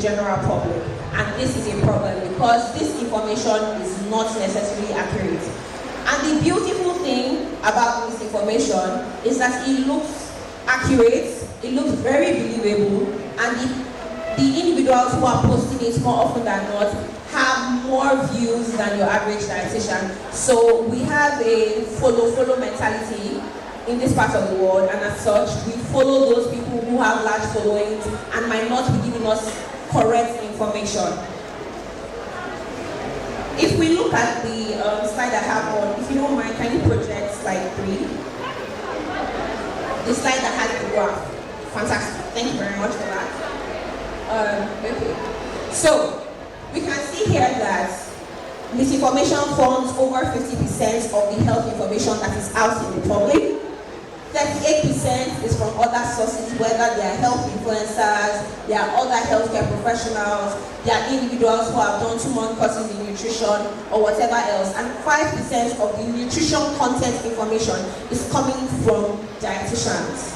general public. And this is a problem because this information is not necessarily accurate. And the beautiful thing about this information is that it looks accurate, it looks very believable, and the individuals who are posting it more often than not have more views than your average dietitian. So we have a follow mentality in this part of the world, and as such, we follow those people who have large followings and might not be giving us correct information. If we look at the slide I have on, if you don't mind, can you project slide 3? The slide that has the graph. Fantastic. Thank you very much for that. Okay. So, we can see here that misinformation forms over 50% of the health information that is out in the public. 38% is from other sources, whether they are health influencers, they are other healthcare professionals, they are individuals who have done 2 month courses in nutrition or whatever else. And 5% of the nutrition content information is coming from dietitians.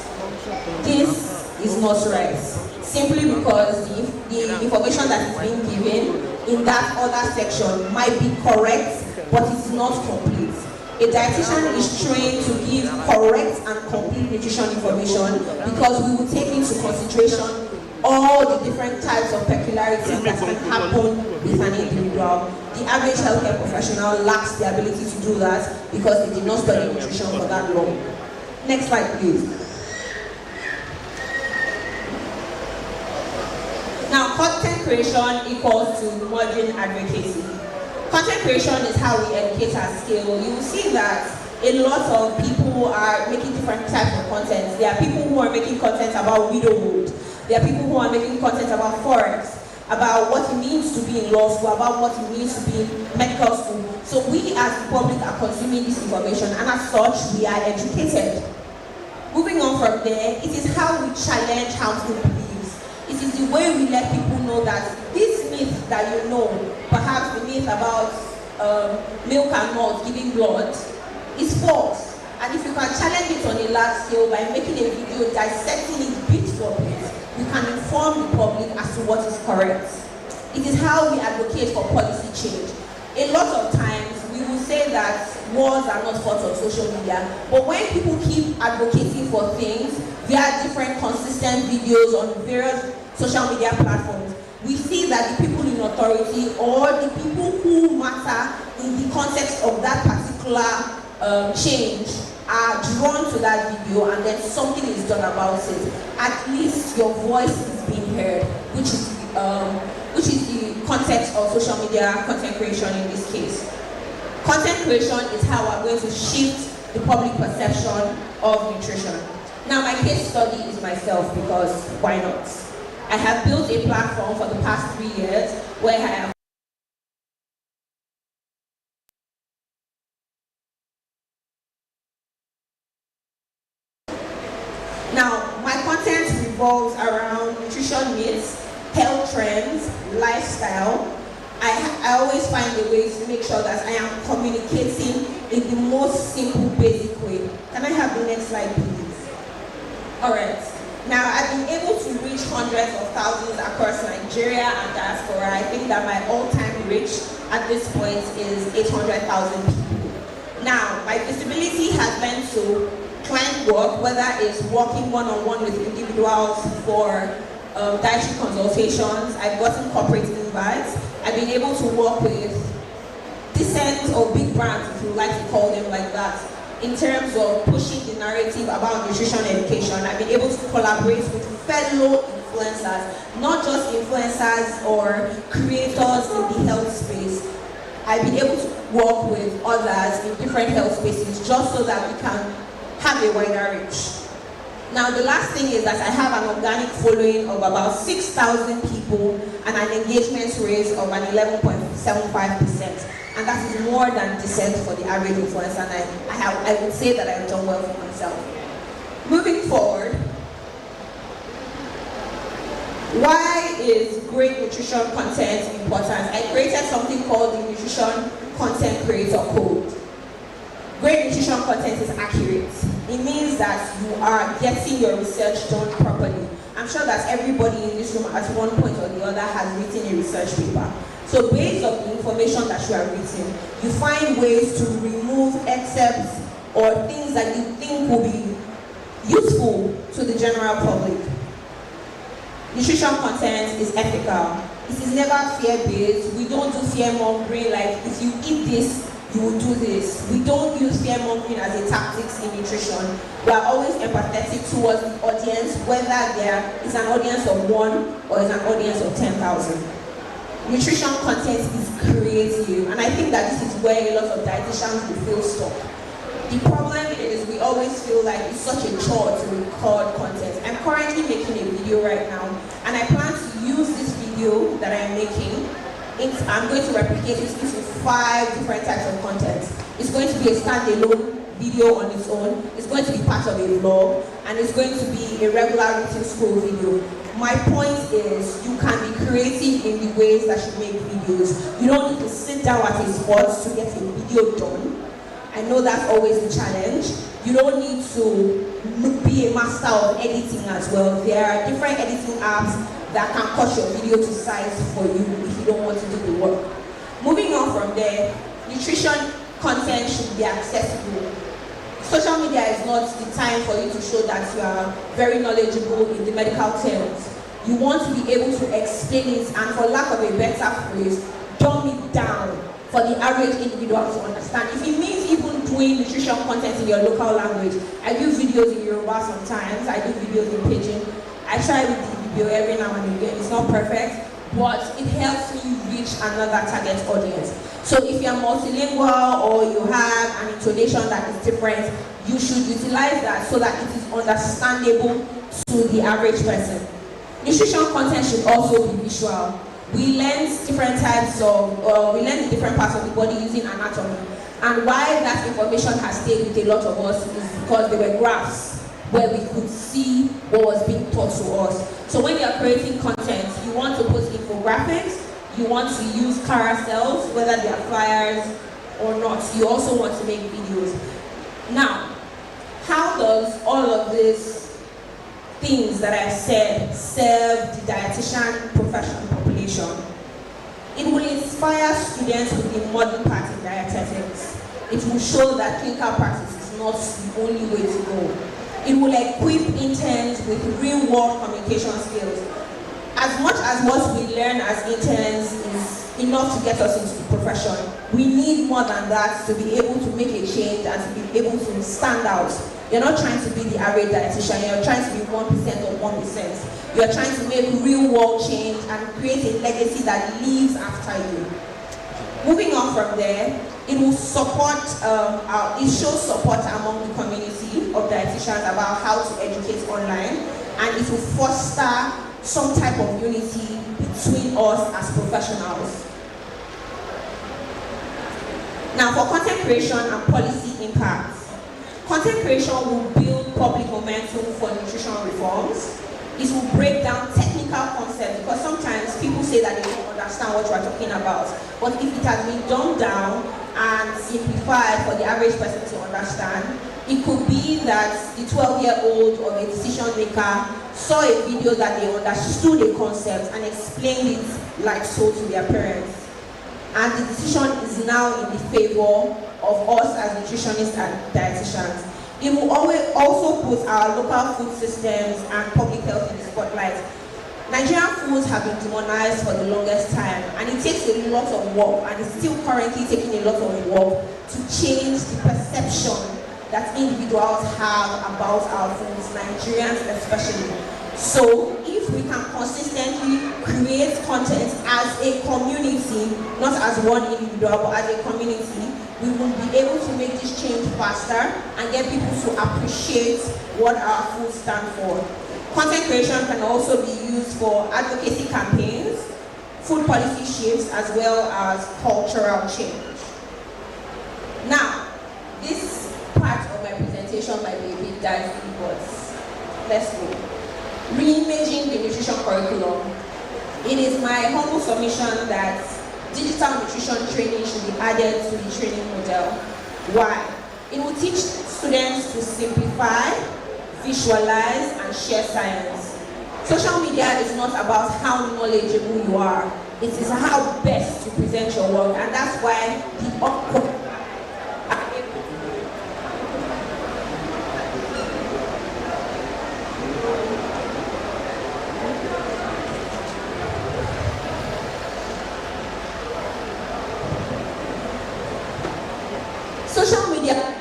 This is not right, simply because the information that is being given in that other section might be correct, but it's not complete. A dietitian is trained to give correct and complete nutrition information because we will take into consideration all the different types of peculiarities that can happen with an individual. The average healthcare professional lacks the ability to do that because they did not study nutrition for that long. Next slide, please. Now, content creation equals to modern advocacy. Content creation is how we educate our skill. You will see that a lot of people are making different types of content. There are people who are making content about widowhood. There are people who are making content about forex, about what it means to be in law school, about what it means to be in medical school. So we as the public are consuming this information, and as such, we are educated. Moving on from there, it is how we challenge harmful beliefs. It is the way we let people know that this myth that you know, perhaps the myth about milk and malt giving blood, is false. And if you can challenge it on a large scale by making a video dissecting it bit for bit, you can inform the public as to what is correct. It is how we advocate for policy change. A lot of times we will say that wars are not fought on social media, but when people keep advocating for things via different consistent videos on various social media platforms, we see that the people in authority or the people who matter in the context of that particular change are drawn to that video, and then something is done about it. At least your voice is being heard, which is the context of social media content creation in this case. Content creation is how we're going to shift the public perception of nutrition. Now, my case study is myself, because why not? I have built a platform for the past 3 years where I have Now, my content revolves around nutrition myths, health trends, lifestyle. I always find a way to make sure that I am communicating in the most simple, basic way. Can I have the next slide, please? All right. Now, I've been able to reach hundreds of thousands across Nigeria and diaspora. I think that my all-time reach at this point is 800,000 people. Now, my visibility has led to client work, whether it's working one-on-one with individuals for dietary consultations. I've gotten corporate invites. I've been able to work with decent or big brands, if you like to call them like that, in terms of pushing the narrative about nutrition education. I've been able to collaborate with fellow influencers, not just influencers or creators in the health space. I've been able to work with others in different health spaces just so that we can have a wider reach. Now, the last thing is that I have an organic following of about 6,000 people and an engagement rate of an 11.75%. And that is more than decent for the average influencer, and I would say that I've done well for myself. Moving forward, why is great nutrition content important? I created something called the Nutrition Content Creator Code. Great nutrition content is accurate. It means that you are getting your research done properly. I'm sure that everybody in this room at one point or the other has written a research paper. So based on the information that you have written, you find ways to remove excerpts or things that you think will be useful to the general public. Nutrition content is ethical. It is never fear-based. We don't do fear-mongering like if you eat this, you will do this. We don't use fear-mongering as a tactic in nutrition. We are always empathetic towards the audience, whether there is an audience of 1 or is an audience of 10,000. Nutrition content is creative, and I think that this is where a lot of dietitians will feel stuck. The problem is we always feel like it's such a chore to record content. I'm currently making a video right now, and I plan to use this video that I'm making. I'm going to replicate it into 5 different types of content. It's going to be a standalone video on its own, it's going to be part of a vlog, and it's going to be a regular written scroll video. My point is, you can be creative in the ways that you make videos. You don't need to sit down at a spot to get a video done. I know that's always a challenge. You don't need to be a master of editing as well. There are different editing apps that can cut your video to size for you if you don't want to do the work. Moving on from there, nutrition content should be accessible. Social media is not the time for you to show that you are very knowledgeable in the medical terms. You want to be able to explain it, and for lack of a better phrase, dumb it down for the average individual to understand. If it means even doing nutrition content in your local language, I do videos in Yoruba sometimes, I do videos in Pidgin. I try with the video every now and again. It's not perfect, but it helps me reach another target audience. So if you're multilingual or you have an intonation that is different, you should utilize that so that it is understandable to the average person. Nutrition content should also be visual. We learn different types of, we learn the different parts of the body using anatomy. And why that information has stayed with a lot of us is because there were graphs where we could see what was being taught to us. So when you're creating content, you want to put infographics, you want to use carousels, whether they are flyers or not. You also want to make videos. Now, how does all of these things that I've said serve the dietitian professional population? It will inspire students with the modern part in dietetics. It will show that clinical practice is not the only way to go. It will equip interns with real-world communication skills. As much as what we learn as interns is enough to get us into the profession, we need more than that to be able to make a change and to be able to stand out. You're not trying to be the average dietitian, you're trying to be 1% or 1%. You're trying to make real-world change and create a legacy that lives after you. Moving on from there, it will support, it shows support among the community of dietitians about how to educate online, and it will foster some type of unity between us as professionals. Now, for content creation and policy impact, content creation will build public momentum for nutrition reforms. It will break down technical concepts, because sometimes people say that they don't understand what you are talking about. But if it has been dumbed down and simplified for the average person to understand, it could be that the 12-year-old or a decision maker saw a video that they understood a concept and explained it like so to their parents. And the decision is now in the favor of us as nutritionists and dietitians. It will always also put our local food systems and public health in the spotlight. Nigerian foods have been demonized for the longest time, and it takes a lot of work, and it's still currently taking a lot of work to change the perception that individuals have about our foods, Nigerians especially. So if we can consistently create content as a community, not as one individual, but as a community, we will be able to make this change faster and get people to appreciate what our foods stand for. Content creation can also be used for advocacy campaigns, food policy shifts, as well as cultural change. Now, this part of my presentation might be a bit dicey, but let's go. Reimaging the nutrition curriculum. It is my humble submission that digital nutrition training should be added to the training model. Why? It will teach students to simplify, visualize, and share science. Social media is not about how knowledgeable you are. It is how best to present your work, and that's why the social media.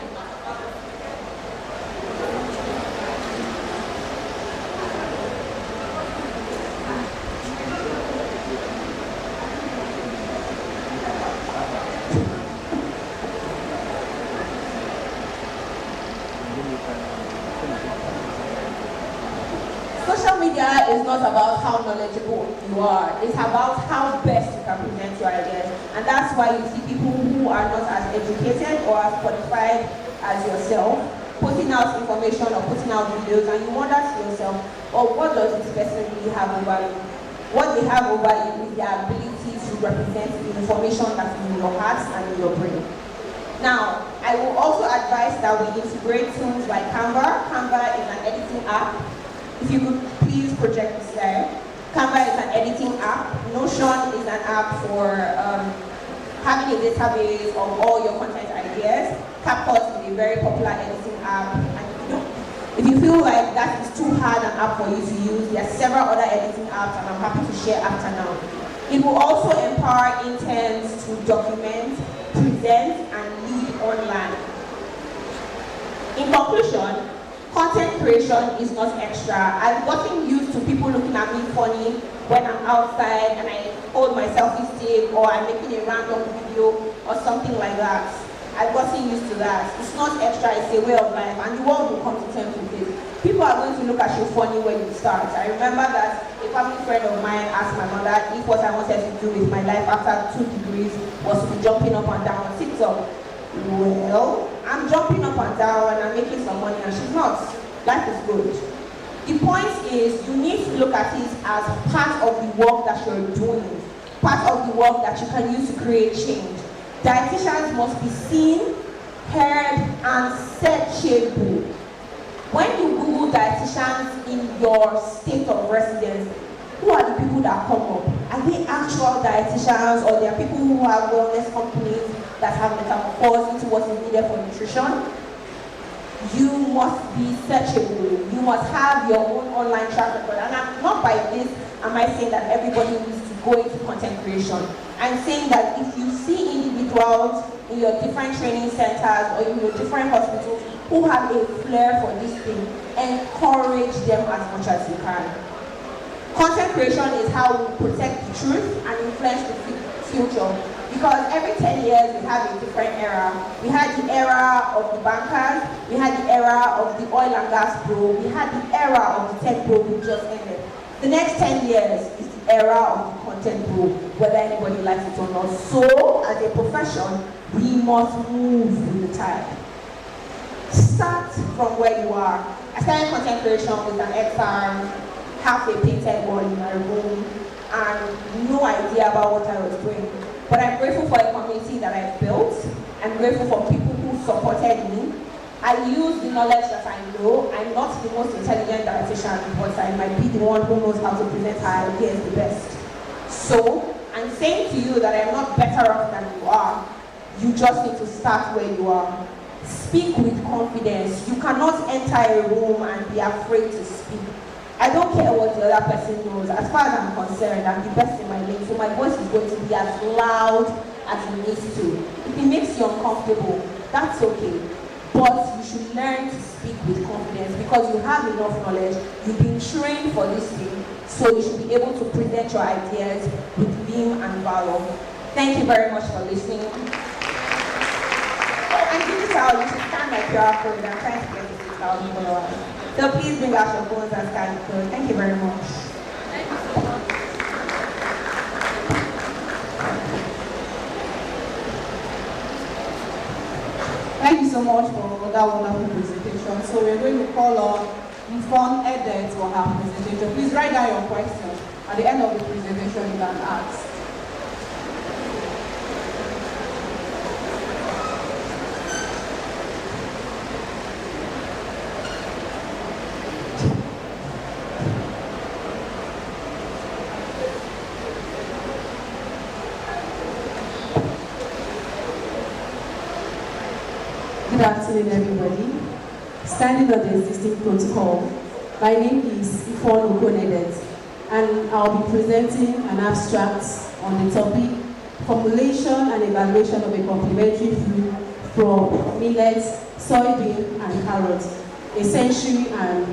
Social media is not about how knowledgeable you are. It's about how best you can present your ideas. And that's why you see people who are not as educated or as qualified as yourself putting out information or putting out videos, and you wonder to yourself, oh, what does this person really have over you? What they have over you is their ability to represent the information that is in your heart and in your brain. Now, I will also advise that we integrate tools like Canva. Canva is an editing app. If you could please project this there. Canva is an editing app. Notion is an app for having a database of all your content ideas. CapCut is a very popular editing app. And if you feel like that is too hard an app for you to use, there are several other editing apps, and I'm happy to share after now. It will also empower interns to document, present, and lead online. In conclusion, content creation is not extra. I've gotten used to people looking at me funny when I'm outside and I hold my selfie stick or I'm making a random video or something like that. I've gotten used to that. It's not extra, it's a way of life, and the world will come to terms with it. People are going to look at you funny when you start. I remember that a family friend of mine asked my mother if what I wanted to do with my life after 2 degrees was to be jumping up and down on TikTok. Well, I'm jumping up and down and I'm making some money, and she's not. Life is good. The point is, you need to look at it as part of the work that you're doing, part of the work that you can use to create change. Dietitians must be seen, heard, and searchable. When you Google dietitians in your state of residence, who are the people that come up? Are they actual dietitians, or they are people who have wellness companies that have metamorphosed into what is needed for nutrition? You must be searchable. You must have your own online track record. And not by this am I saying that everybody needs to go into content creation. I'm saying that if you see individuals in your different training centers or in your different hospitals who have a flair for this thing, encourage them as much as you can. Content creation is how we protect the truth and influence the future. Because every 10 years we have a different era. We had the era of the bankers, we had the era of the oil and gas bro, we had the era of the tech bro who just ended. The next 10 years is the era of the content bro, whether anybody likes it or not. So, as a profession, we must move with the tide. Start from where you are. I started content creation with an XR, half a painted wall in my room, and no idea about what I was doing. But I'm grateful for a community that I've built. I'm grateful for people who supported me. I use the knowledge that I know. I'm not the most intelligent dietitian, but I might be the one who knows how to present her ideas the best. So, I'm saying to you that I'm not better off than you are. You just need to start where you are. Speak with confidence. You cannot enter a room and be afraid to speak. I don't care what the other person knows. As far as I'm concerned, I'm the best in my lane, so my voice is going to be as loud as it needs to. If it makes you uncomfortable, that's okay. But you should learn to speak with confidence because you have enough knowledge. You've been trained for this thing, so you should be able to present your ideas with vim and valor. Thank you very much for listening. Oh, and digital, you should scan my QR code. I'm trying to get to 6,000 followers. So please bring out your phones and scan the code. Thank you very much. Thank you so much for that wonderful presentation. So we're going to call on Mfon Edet for her presentation. Please write down your question. At the end of the presentation, you can ask. Good afternoon, everybody. Standing on the existing protocol, my name is Ifon Okonedet, and I'll be presenting an abstract on the topic formulation and evaluation of a complementary food from millet, soybean, and carrot, a sensory and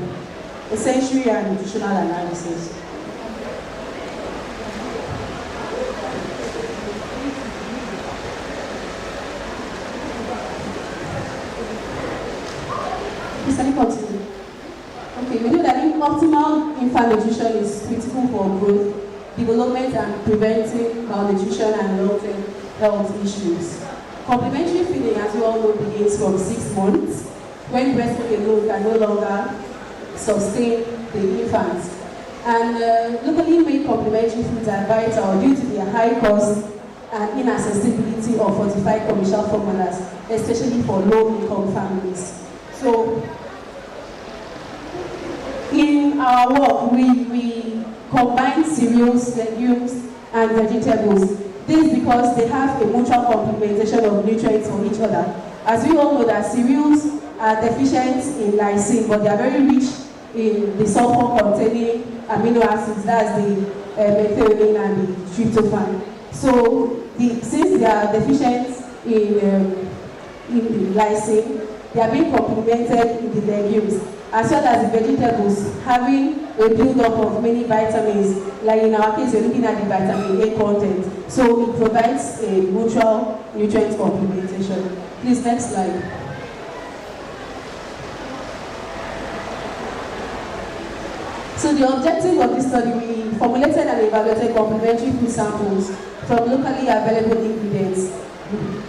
nutritional analysis. Can you continue? Okay, we know that optimal infant nutrition is critical for growth, development, and preventing malnutrition and long-term health issues. Complementary feeding, as we all know, begins from 6 months, when breast milk alone can no longer sustain the infant. And locally made complementary foods are vital due to their high cost and inaccessibility of fortified commercial formulas, especially for low-income families. So, in our work, we combine cereals, legumes, and vegetables. This is because they have a mutual complementation of nutrients for each other. As we all know that cereals are deficient in lysine, but they are very rich in the sulfur-containing amino acids, that's the methionine and the tryptophan. So, since they are deficient in lysine, they are being complemented in the legumes, as well as the vegetables, having a build-up of many vitamins. Like in our case, we're looking at the vitamin A content. So it provides a mutual nutrient complementation. Please, next slide. So the objective of this study, we formulated and evaluated complementary food samples from locally available ingredients.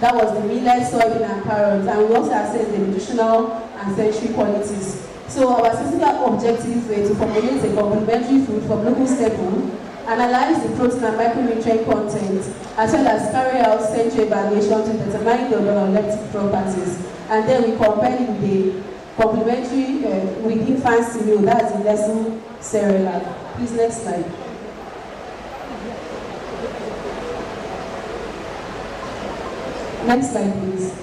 That was the millet, soybean, and carrot, and we also assessed the nutritional and sensory qualities. So our specific objectives were to formulate a complementary food from local staple, analyze the protein and micronutrient content, as well as carry out sensory evaluation to determine the organoleptic properties. And then we compared it with the complementary with infant cereal, that's the Nestle cereal. Please, next slide. Next slide, please.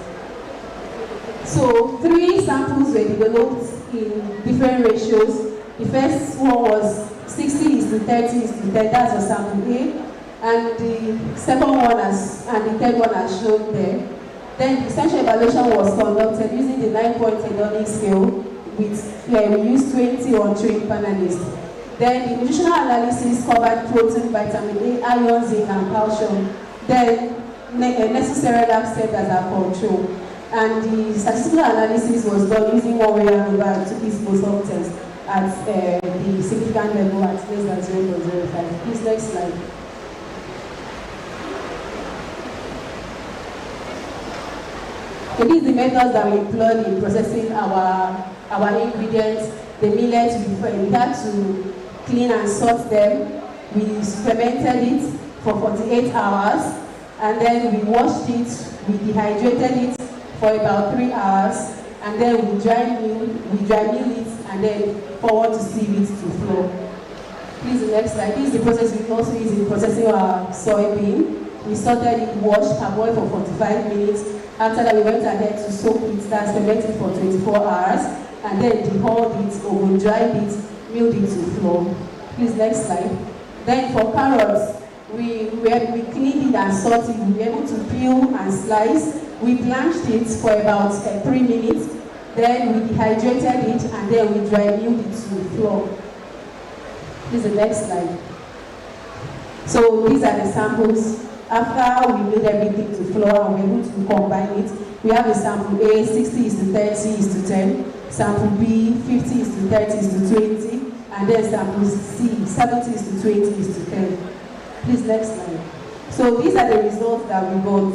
So 3 samples were developed in different ratios. The first one was 60:30:10, that's for sample A, and the second one and the third one as shown there. Then the sensory evaluation was conducted using the 9-point hedonic scale with we used 20 untrained panelists. Then the nutritional analysis covered protein, vitamin A, iron, zinc, and calcium. Then necessary lab set as our control. And the statistical analysis was done using 1 way and over to its boson test at the significant level at less than 0.05. Please, next slide. So these are the methods that we employed in processing our ingredients. The millet, we had to clean and sort them. We fermented it for 48 hours, and then we washed it, we dehydrated it for about 3 hours, and then we dry mill it, and then forward to sieve it to flour. Please, the next slide. This is the process we also use in processing our soybean. We sorted it, washed, parboiled for 45 minutes. After that, we went ahead to soak it, that's fermented for 24 hours, and then dehulled it, oven dried it, milled it to flour. Please, next slide. Then for carrots, we cleaned it and sorted. We were able to peel and slice. We blanched it for about 3 minutes. Then we dehydrated it, and then we dry milled it to flour. This is the next slide. So these are the samples. After we milled everything to flour and we were able to combine it, we have the sample A 60:30:10, sample B 50:30:20, and then sample C 70:20:10. Please, next slide. So these are the results that we got.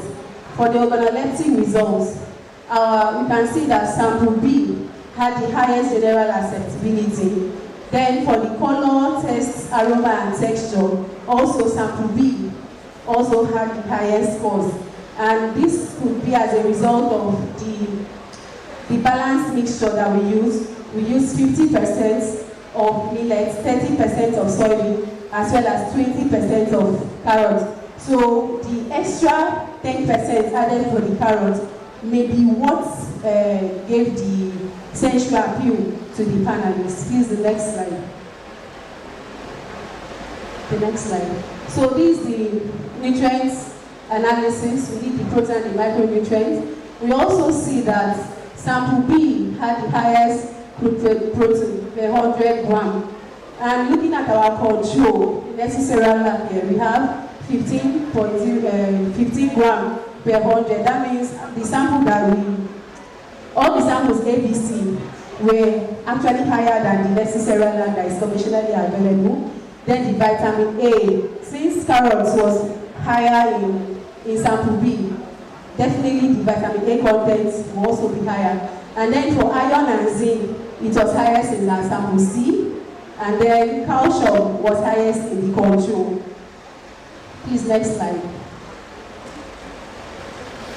For the organoleptic results, we can see that sample B had the highest general acceptability. Then for the color, taste, aroma, and texture, also sample B also had the highest scores. And this could be as a result of the balanced mixture that we use. We use 50% of millet, 30% of soybean, as well as 20% of carrot. So the extra 10% added for the carrot maybe what gave the sensual appeal to the panelists. Please, the next slide. The next slide. So this is the nutrients analysis. We need the protein and the micronutrients. We also see that sample B had the highest protein per 100 grams. And looking at our control, the necessary lab here, we have 15 grams per 100. That means the sample that all the samples ABC were actually higher than the necessary lab that is commercially available. Then the vitamin A, since carrots was higher in sample B, definitely the vitamin A content will also be higher. And then for iron and zinc, it was highest in our sample C, and then calcium was highest in the control. Please, next slide.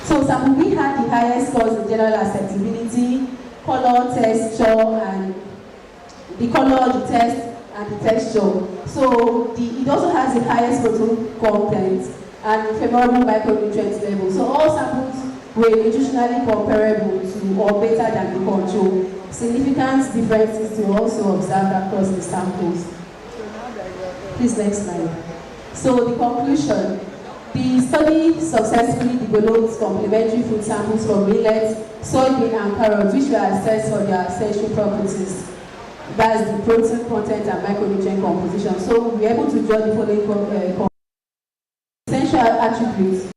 So sample B had the highest scores in general acceptability, color, texture, and the color, the test, and the texture. So it also has the highest protein content and favorable micronutrient level. So all samples were nutritionally comparable to or better than the control. Significant differences to also observed across the samples. Please, next slide. So the conclusion. The study successfully developed complementary food samples from millet, soybean, and carrots, which were assessed for their essential properties. That's the protein content and micronutrient composition. So we were able to draw the following essential attributes.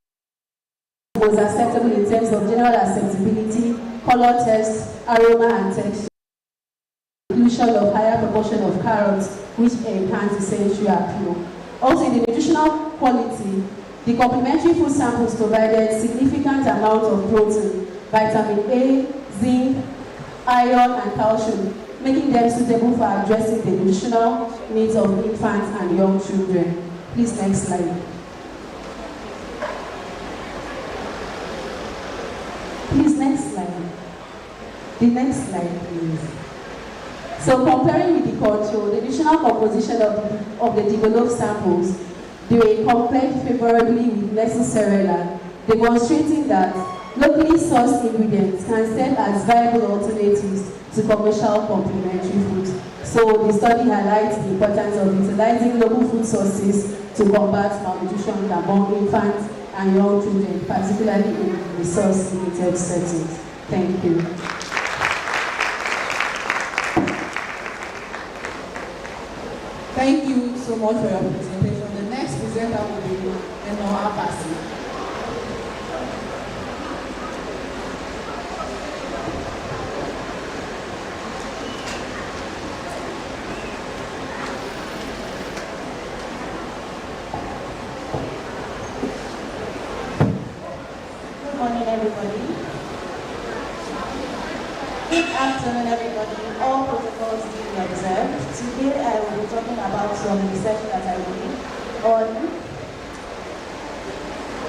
Was acceptable in terms of general acceptability, color, taste, aroma, and texture. Inclusion of higher proportion of carrots, which enhance the sensual appeal. Also, in the nutritional quality, the complementary food samples provided significant amount of protein, vitamin A, zinc, iron, and calcium, making them suitable for addressing the nutritional needs of infants and young children. Please, next slide. Please, next slide. The next slide, please. So comparing with the control, the nutritional composition of the developed samples, they were compared favorably with necessarily, demonstrating that locally sourced ingredients can serve as viable alternatives to commercial complementary foods. So the study highlights the importance of utilizing local food sources to combat malnutrition among infants and young children, particularly in resource-limited settings. Thank you. Thank you so much for your presentation. The next presenter will be Enoa Basi. Good morning, everybody. Good afternoon, everybody. All protocols being observed. Today, I will be talking about some research that I did on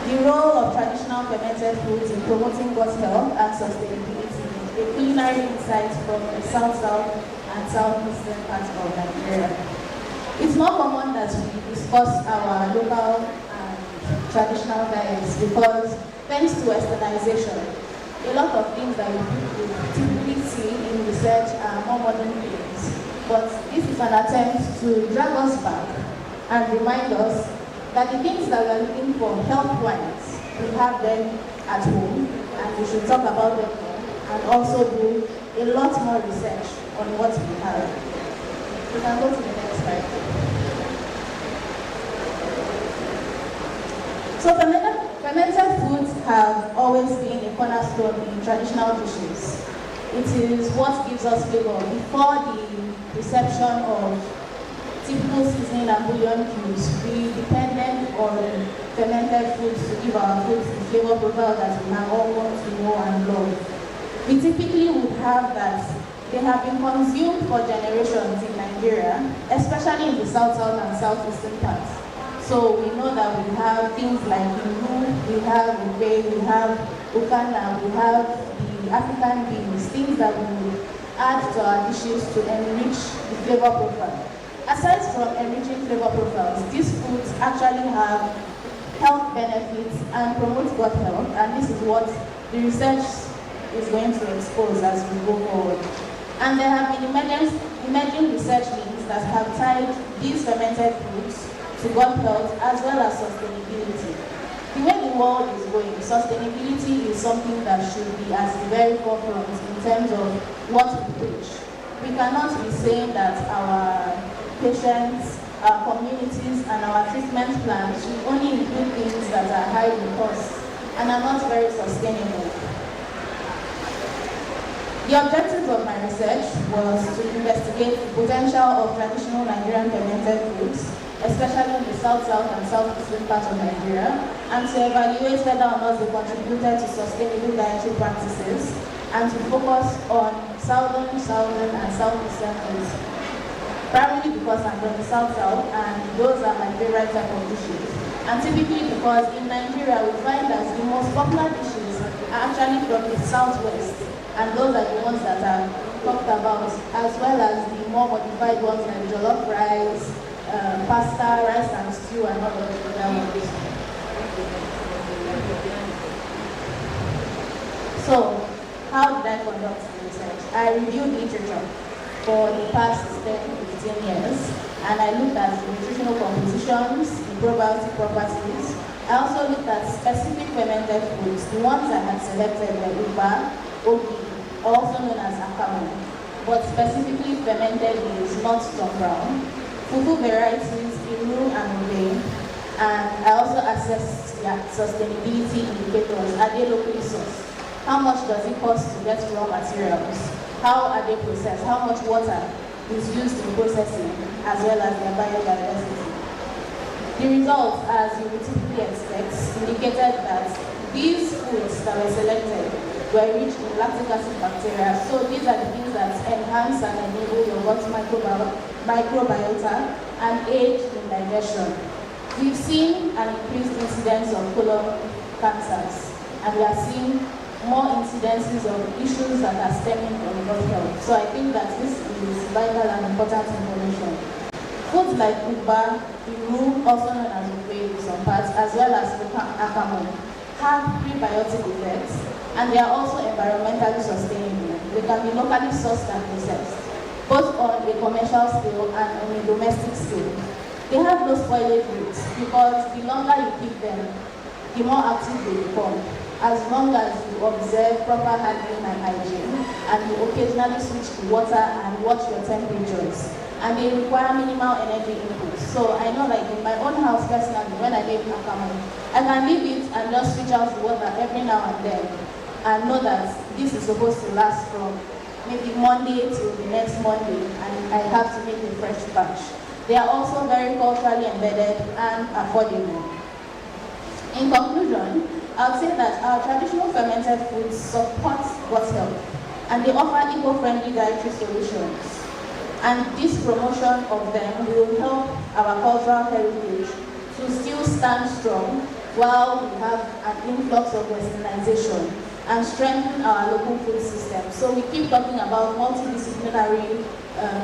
the role of traditional fermented foods in promoting gut health and sustainability, a culinary insight from the South and Southeastern parts of Nigeria. It's more common that we discuss our local and traditional diets because, thanks to westernization, a lot of things that we typically see in research are more modern things. But this is an attempt to drag us back and remind us that the things that we are looking for health-wise, we have them at home, and we should talk about them more, and also do a lot more research on what we have. We can go to the next slide. So fermented foods have always been a cornerstone in traditional dishes. It is what gives us flavor. Before the reception of typical seasoning and bouillon cubes, we depended on fermented foods to give our foods the flavor profile that we have all want to know and love. We typically would have that they have been consumed for generations in Nigeria, especially in the South and Southeastern parts. So we know that we have things like Iru, we have Ube, we have Ukana, we have the African beans, things that we would add to our dishes to enrich the flavor profile. Aside from enriching flavor profiles, these foods actually have health benefits and promote gut health, and this is what the research is going to expose as we go forward. And there have been emerging research links that have tied these fermented foods to gut health as well as sustainability. The way the world is going, sustainability is something that should be at the very forefront in terms of what we preach. We cannot be saying that our patients, our communities, and our treatment plans should only include things that are high in cost and are not very sustainable. The objective of my research was to investigate the potential of traditional Nigerian fermented foods, especially in the south-south and southeastern part of Nigeria, and to evaluate whether or not they contributed to sustainable dietary practices, and to focus on southern, and southeastern foods. Primarily because I'm from the south-south, and those are my favorite type of dishes. And typically because in Nigeria we find that the most popular dishes are actually from the southwest, and those are the ones that are talked about, as well as the more modified ones like jollof rice, pasta, rice and stew, and all of the other ones. So, how did I conduct the research? I reviewed literature for the past 10-15 years, and I looked at the nutritional compositions, the probiotic properties. I also looked at specific fermented foods. The ones I had selected were uba, ogi, also known as akamu, but specifically fermented is not Tom brown, fufu varieties, iru and ube, and I also assessed their sustainability indicators. Are they locally sourced? How much does it cost to get raw materials? How are they processed? How much water is used in processing, as well as their biodiversity? The results, as you would typically expect, indicated that these foods that were selected were rich in lactic acid bacteria. So these are the things that enhance and enable your gut microbiota and aid in digestion. We've seen an increased incidence of colon cancers, and we are seeing more incidences of issues that are stemming from gut health. So I think that this is vital and important information. Foods like uba, iru, also known as ube in some parts, as well as akamu, have prebiotic effects, and they are also environmentally sustainable. They can be locally sourced and processed, both on a commercial scale and on a domestic scale. They have no spoilage rates because the longer you keep them, the more active they become, as long as you observe proper handling and hygiene, and you occasionally switch to water and watch your temperatures. And they require minimal energy input. So I know, like in my own house personally, when I make akamu, I can leave it and just switch out the water every now and then, and know that this is supposed to last from maybe Monday till the next Monday, and I have to make a fresh batch. They are also very culturally embedded and affordable. In conclusion, I would say that our traditional fermented foods support gut health, and they offer eco-friendly dietary solutions. And this promotion of them will help our cultural heritage to still stand strong while we have an influx of westernization and strengthen our local food system. So we keep talking about multidisciplinary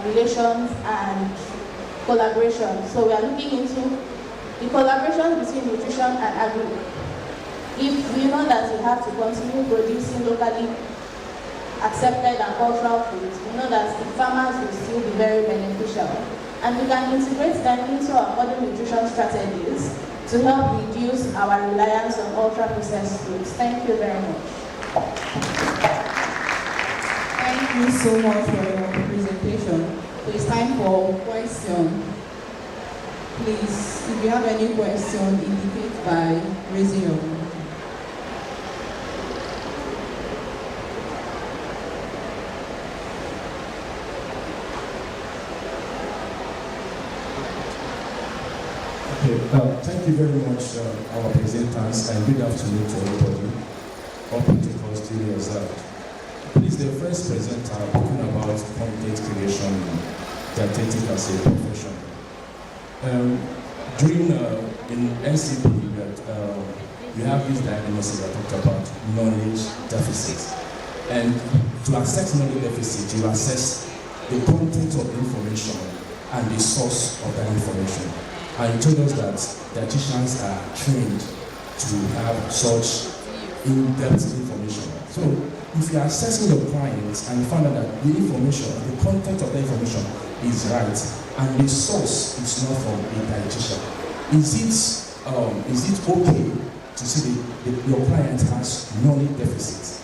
relations and collaboration. So we are looking into the collaboration between nutrition and agri. If we know that we have to continue producing locally accepted and cultural foods, we know that the farmers will still be very beneficial. And we can integrate them into our modern nutrition strategies to help reduce our reliance on ultra-processed foods. Thank you very much. Thank you so much for your presentation. So it's time for question. Please, if you have any question, indicate by raising your hand. Thank you very much, our presenters, and good afternoon to everybody. All protocols duly observed. Please, the first presenter talking about content creation, dietetic as a profession. In NCP, we have this diagnosis that talked about knowledge deficit. And to assess knowledge deficit, you assess the content of the information and the source of that information. And you told us that dietitians are trained to have such in-depth information. So if you are assessing your clients and you find out that the information, the content of the information is right, and the source is not from a dietitian, is it okay to say your client has knowledge deficits?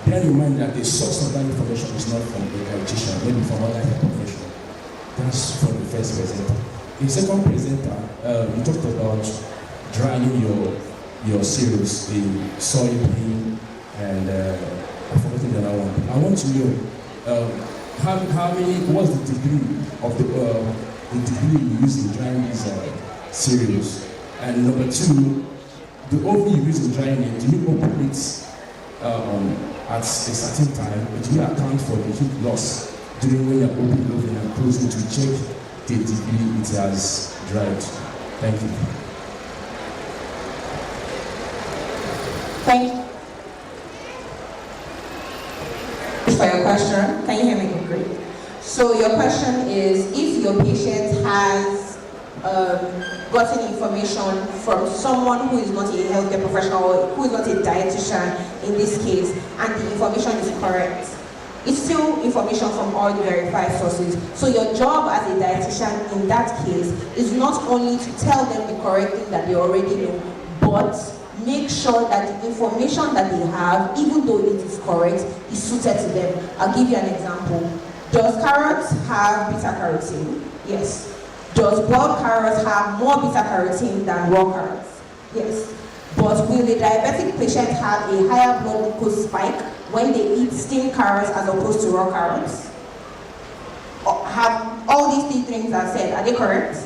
Bear in mind that the source of that information is not from a dietitian, maybe from other professional. That's for the first presenter. The second presenter, you talked about drying your cereals, the soybean, and I forgot the other one. I want to know what's the degree of the degree you use in drying these cereals? And number two, the oven you use in drying it, do you open it at a certain time? Do you account for the heat loss during when you're opening the oven and closing to check the degree it has dried? Thank you. Thank you for your question. Can you hear me? Great. So your question is, if your patient has gotten information from someone who is not a healthcare professional or who is not a dietitian in this case, and the information is correct, it's still information from all the verified sources. So your job as a dietitian in that case is not only to tell them the correct thing that they already know, but make sure that the information that they have, even though it is correct, is suited to them. I'll give you an example. Does carrots have beta-carotene? Yes. Does boiled carrots have more beta-carotene than raw carrots? Yes. But will a diabetic patient have a higher blood glucose spike when they eat steamed carrots as opposed to raw carrots? Have all these three things I've said, are they correct?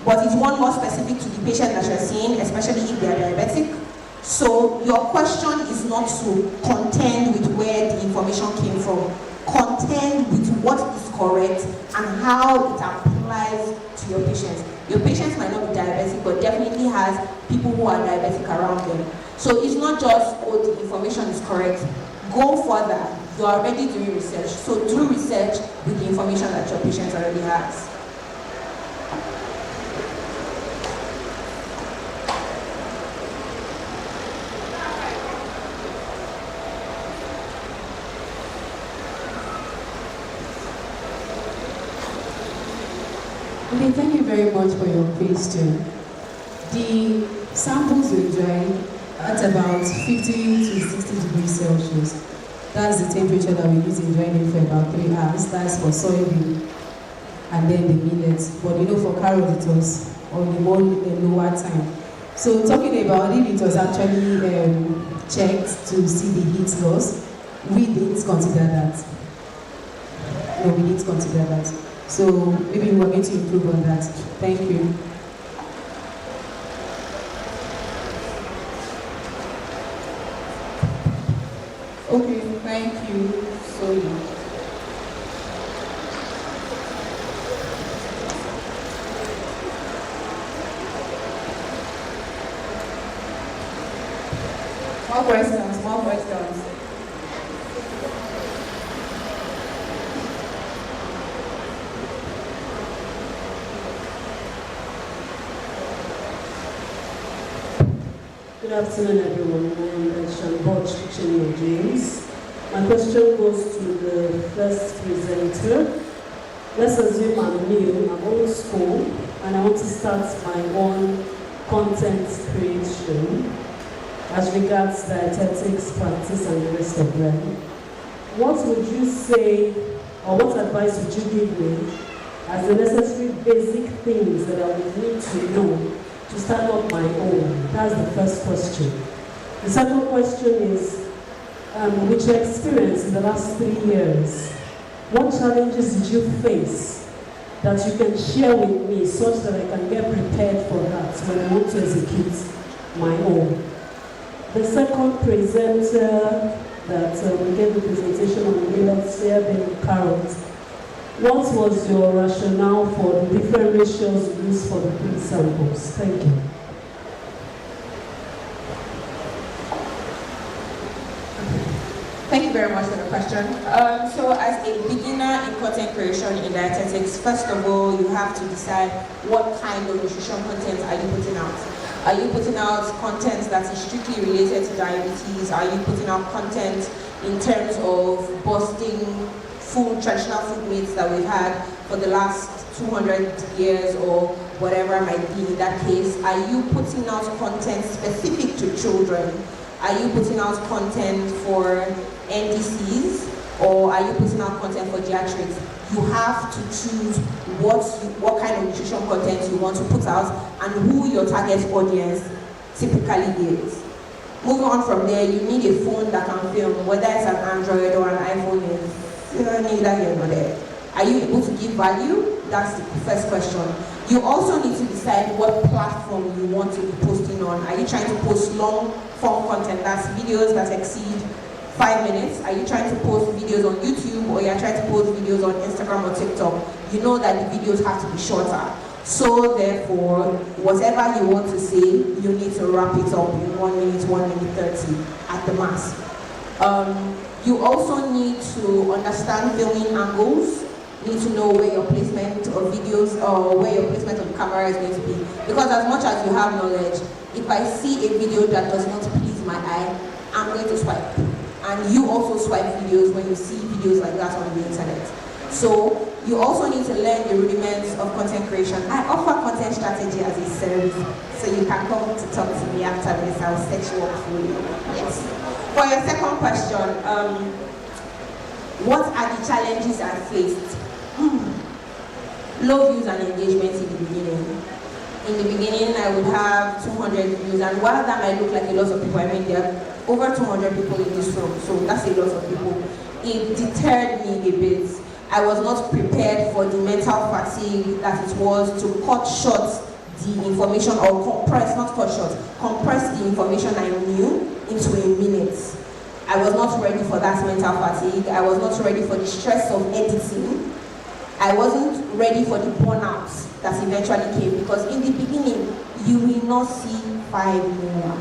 But is one more specific to the patient that you're seeing, especially if they're diabetic? So your question is not to contend with where the information came from. Contend with what is correct and how it applies to your patients. Your patients might not be diabetic, but definitely has people who are diabetic around them. So it's not just, oh, the information is correct. Go further. You are already doing research. So do research with the information that your patient already has. Okay, thank you very much for your question. The samples will dry at about 50 to 60 degrees Celsius. That's the temperature that we use in drying for about 3 hours. That's for soybean and then the millets. But you know, for carrot it was on the lower time. So talking about if it was actually checked to see the heat loss, we didn't consider that. No, we didn't consider that. So maybe we're going to improve on that. Thank you. Okay, thank you so much. More questions, more questions. Good afternoon, everyone. My name is Shambot James. My question goes to the first presenter. Let's assume I'm new, I'm old school, and I want to start my own content creation as regards dietetics, practice, and the rest of them. What would you say, or what advice would you give me as the necessary basic things that I would need to know to start up my own? That's the first question. The second question is, with your experience in the last 3 years, what challenges did you face that you can share with me such that I can get prepared for that when I want to execute my own? The second presenter that we gave the presentation on the millet, soybean, carrot, what was your rationale for the different ratios used for the 3 samples? Thank you. Thank you very much for the question. So as a beginner in content creation in dietetics, first of all, you have to decide what kind of nutrition content are you putting out. Are you putting out content that is strictly related to diabetes? Are you putting out content in terms of busting traditional food myths that we've had for the last 200 years or whatever it might be in that case? Are you putting out content specific to children? Are you putting out content for NDCs? Or are you putting out content for geriatrics? You have to choose what kind of nutrition content you want to put out and who your target audience typically is. Moving on from there, you need a phone that can film, whether it's an Android or an iPhone is neither here nor there. Are you able to give value? That's the first question. You also need to decide what platform you want to be posting on. Are you trying to post long form content, that's videos that exceed 5 minutes? Are you trying to post videos on YouTube, or you're trying to post videos on Instagram or TikTok? You know that the videos have to be shorter. So therefore, whatever you want to say, you need to wrap it up in 1 minute, 1 minute 30 at the max. You also need to understand filming angles. You need to know where your placement of videos or where your placement of the camera is going to be. Because as much as you have knowledge, if I see a video that does not please my eye, I'm going to swipe. And you also swipe videos when you see videos like that on the internet. So you also need to learn the rudiments of content creation. I offer content strategy as a service, so you can come to talk to me after this. I'll set you up for you. Yes. For your second question, what are the challenges I faced? Low views and engagement in the beginning. In the beginning, I would have 200 views, and while that might look like a lot of people, I mean, there are over 200 people in this room, so that's a lot of people. It deterred me a bit. I was not prepared for the mental fatigue that it was to cut short the information, or compress the information I knew into a minute. I was not ready for that mental fatigue. I was not ready for the stress of editing. I wasn't ready for the burnout that eventually came, because in the beginning, you will not see 5 more.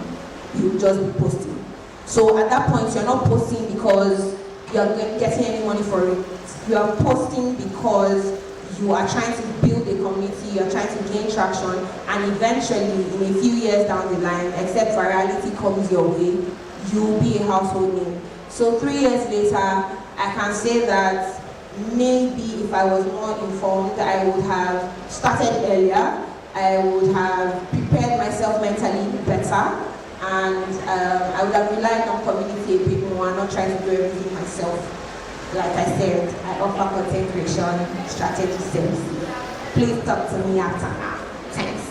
You will just be posting. So at that point, you're not posting because you're getting any money for it. You are posting because you are trying to build a community, you're trying to gain traction, and eventually, in a few years down the line, except virality comes your way, you will be a household name. So 3 years later, I can say that maybe if I was more informed, I would have started earlier, I would have prepared myself mentally better, and I would have relied on community people and not trying to do everything myself. Like I said, I offer content creation strategy services. Please talk to me after now. Thanks.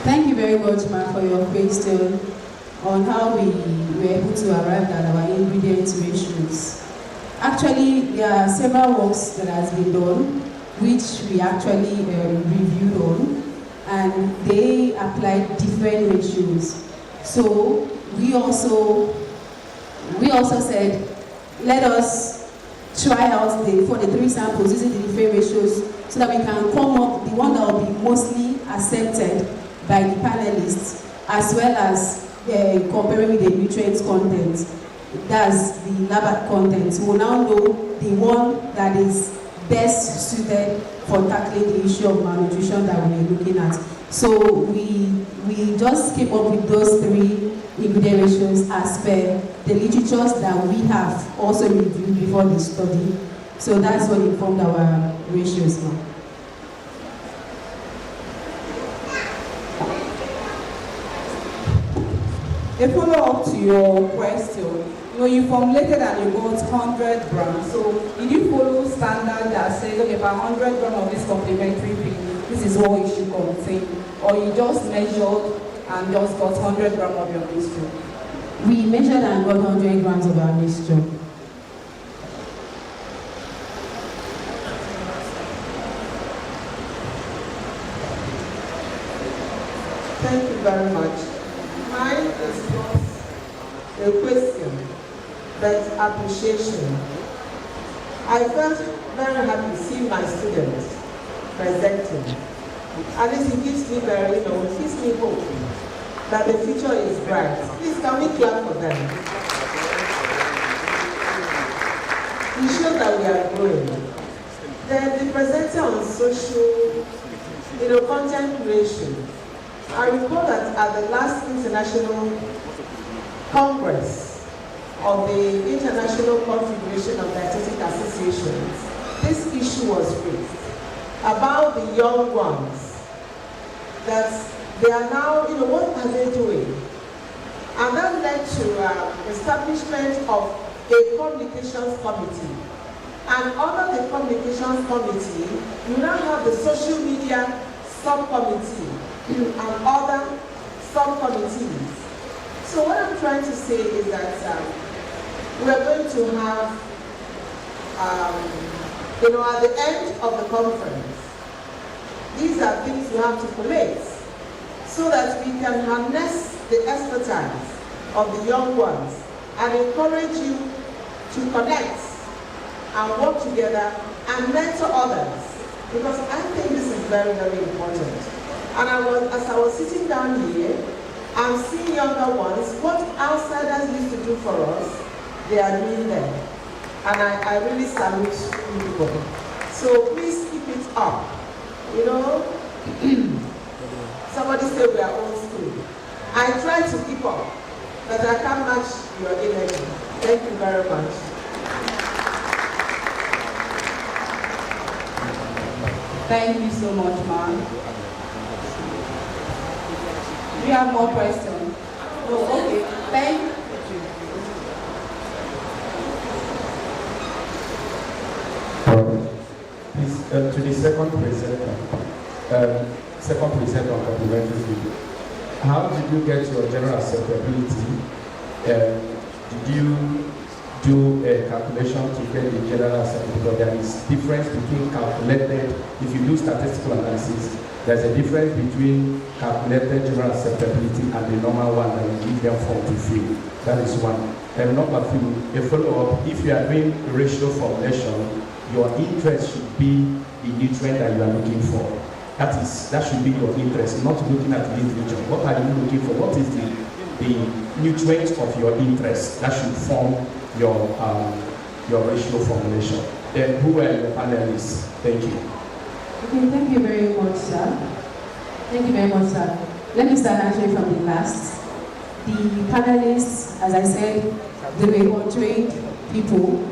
Thank you very much, Ma, for your question on how we were able to arrive at our ingredient ratios. Actually, there are several works that has been done, which we actually reviewed on, and they applied different ratios. So we also said, let us try out for the 3 samples using the different ratios, so that we can come up the one that will be mostly accepted by the panelists, as well as comparing with the nutrients content. That's the lab content. We'll now know the one that is best suited for tackling the issue of malnutrition that we're looking at. So we just came up with those 3 ingredient ratios as per the literatures that we have also reviewed before the study. So that's what informed our ratios now. A follow-up to your question, you formulated and you got 100 grams. So did you follow standard that says, okay, about 100 grams of this complementary feed, this is what it should contain? Or you just measured and just got 100 grams of your mixture? We measured and got 100 grams of our mixture. Thank you very much. Mine is not a question, but appreciation. I felt very happy to see my students presenting. And this gives me gives me hope that the future is bright. Please, can we clap for them? It shows that we are growing. Then the presenter on social, content creation. I recall that at the last International Congress of the International Confederation of Dietetic Associations, this issue was raised about the young ones, that they are now, what are they doing? And that led to establishment of a communications committee. And under the communications committee, you now have the social media subcommittee and other subcommittees. So what I'm trying to say is that we are going to have, at the end of the conference, these are things we have to collate so that we can harness the expertise of the young ones and encourage you to connect and work together and mentor others, because I think this is very, very important. And as I was sitting down here, I'm seeing younger ones, what outsiders used to do for us, they are doing them. And I really salute you people. So please keep it up. Somebody said we are old school. I try to keep up, but I can't match your energy. Thank you very much. Thank you so much, ma'am. Do you have more questions? No, okay. Thank you. To the second presenter on complementary feeding. How did you get your general acceptability? Did you do a calculation to get the general acceptability? There is difference between calculated, if you do statistical analysis, there's a difference between calculated general acceptability and the normal one that you give them form to fill. That is one. And number two, a follow-up, if you are doing ratio formulation, your interest should be the nutrient that you are looking for. That should be your interest, not looking at the individual. What are you looking for? What is the nutrient of your interest? That should form your ratio formulation. Then who are your panelists? Thank you. Okay, thank you very much, sir. Thank you very much, sir. Let me start answering from the last. The panelists, as I said, they were trained people.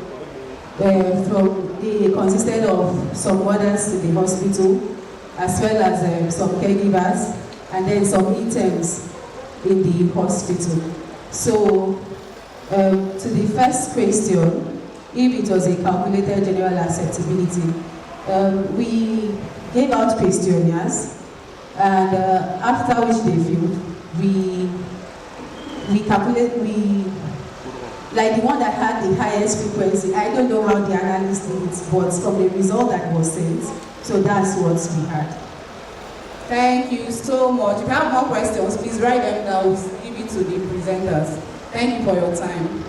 They consisted of some mothers in the hospital, as well as some caregivers, and then some interns in the hospital. So, to the first question, if it was a calculated general acceptability, we gave out questionnaires, and after which they filled, like the one that had the highest frequency. I don't know how the analyst did it, but from the result that was sent, so that's what we had. Thank you so much. If you have more questions, please write them down. We'll give it to the presenters. Thank you for your time.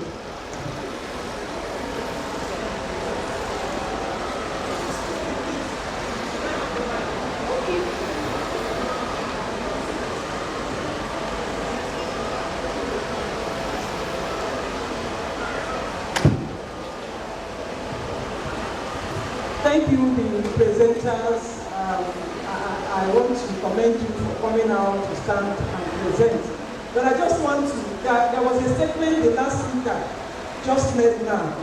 Thank you, the presenters. I want to commend you for coming out to stand and present. But I just want to, there was a statement the last speaker just made now,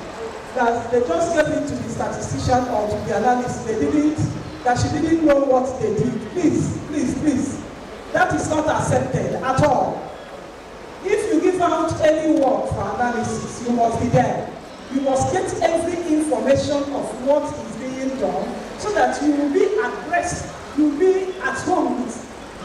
that they just gave it to the statistician or to the analyst. That she didn't know what they did. Please. That is not accepted at all. If you give out any work for analysis, you must be there. You must get every information of what is being done so that you will be at rest, you will be at home with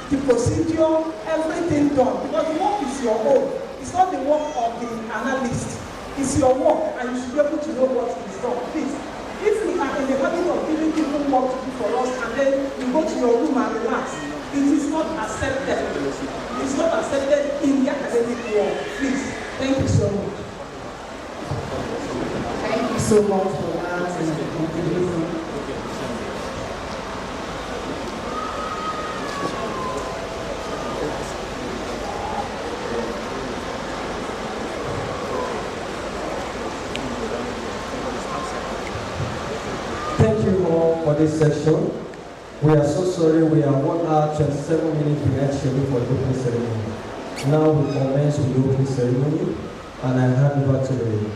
the procedure, everything done. Because the work is your own. It's not the work of the analyst. It's your work, and you should be able to know what is done. Please, if we are in the habit of giving people work to do for us and then you go to your room and relax, it is not accepted. It's not accepted in the academic world. Please, thank you so much. Thank you so much for that contribution. you all for this session. We are so sorry we are 1 hour 27 minutes behind schedule for the opening ceremony. Now we commence with the opening ceremony, and I hand over to the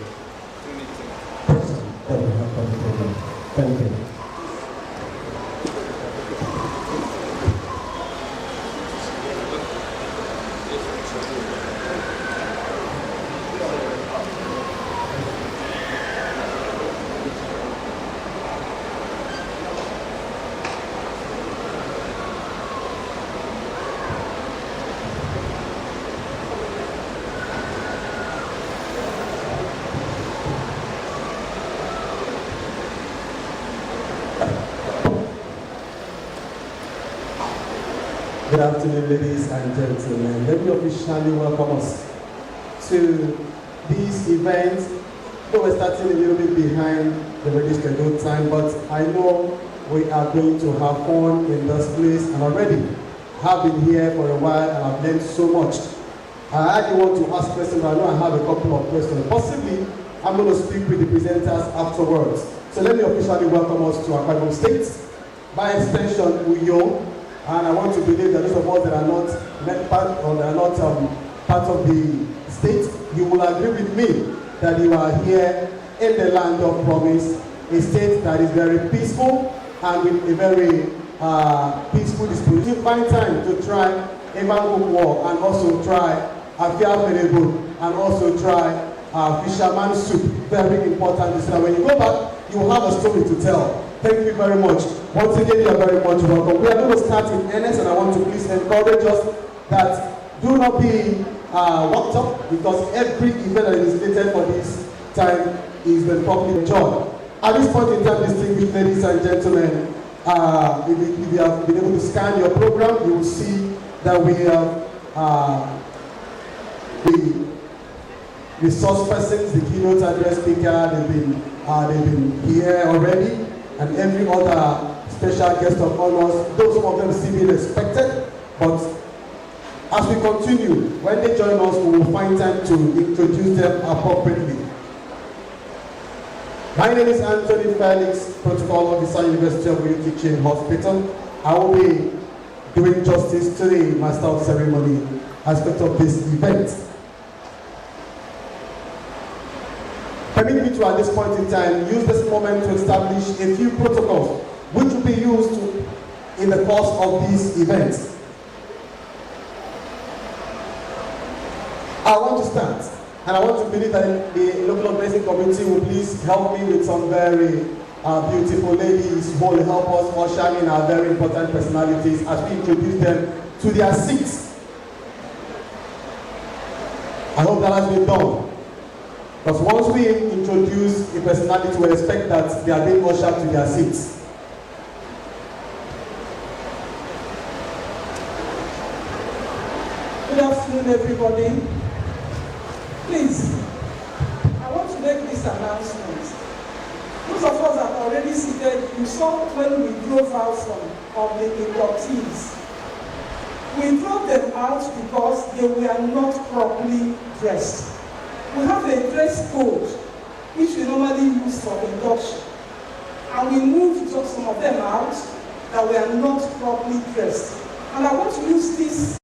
person that will have the program. Thank you. Good afternoon, ladies and gentlemen. Let me officially welcome us to this event. Though we're starting a little bit behind the ready scheduled time, but I know we are going to have fun in this place, and already have been here for a while and I've learned so much. I actually want to ask questions, but I know I have a couple of questions. Possibly, I'm going to speak with the presenters afterwards. So let me officially welcome us to Akwa Ibom State. By extension, Uyo. And I want to believe that those of us that are not part of the state, you will agree with me that you are here in the land of promise, a state that is very peaceful and with a very peaceful disposition. Find time to try Eman War and also try Afia Ferebo and also try fisherman soup. Very important. So that when you go back, you will have a story to tell. Thank you very much. Once again, you are very much welcome. We are going to start in earnest, and I want to please encourage us that do not be worked up, because every event that is slated for this time is been properly enjoyed. At this point in time, distinguished ladies and gentlemen, if you have been able to scan your program, you will see that we have the resource persons, the keynote address speaker, they've been here already, and every other special guest of honors, though some of them still being expected, but as we continue, when they join us, we will find time to introduce them appropriately. My name is Anthony Felix, Protocol Officer, University of Rio Teaching Hospital. I will be doing justice to the Master of Ceremony aspect of this event. Permit me to, at this point in time, use this moment to establish a few protocols which will be used in the course of this event. I want to start, and I want to believe that the local organizing committee will please help me with some very beautiful ladies who will help us usher in our very important personalities as we introduce them to their seats. I hope that has been done. Because once we introduce a personality, we expect that they are being ushered to their seats. Good afternoon, everybody. Please, I want to make this announcement. Those of us that are already seated, you saw when we drove out of the inductees. We drove them out because they were not properly dressed. We have a dress code which we normally use for induction. And we moved some of them out that were not properly dressed. And I want to use this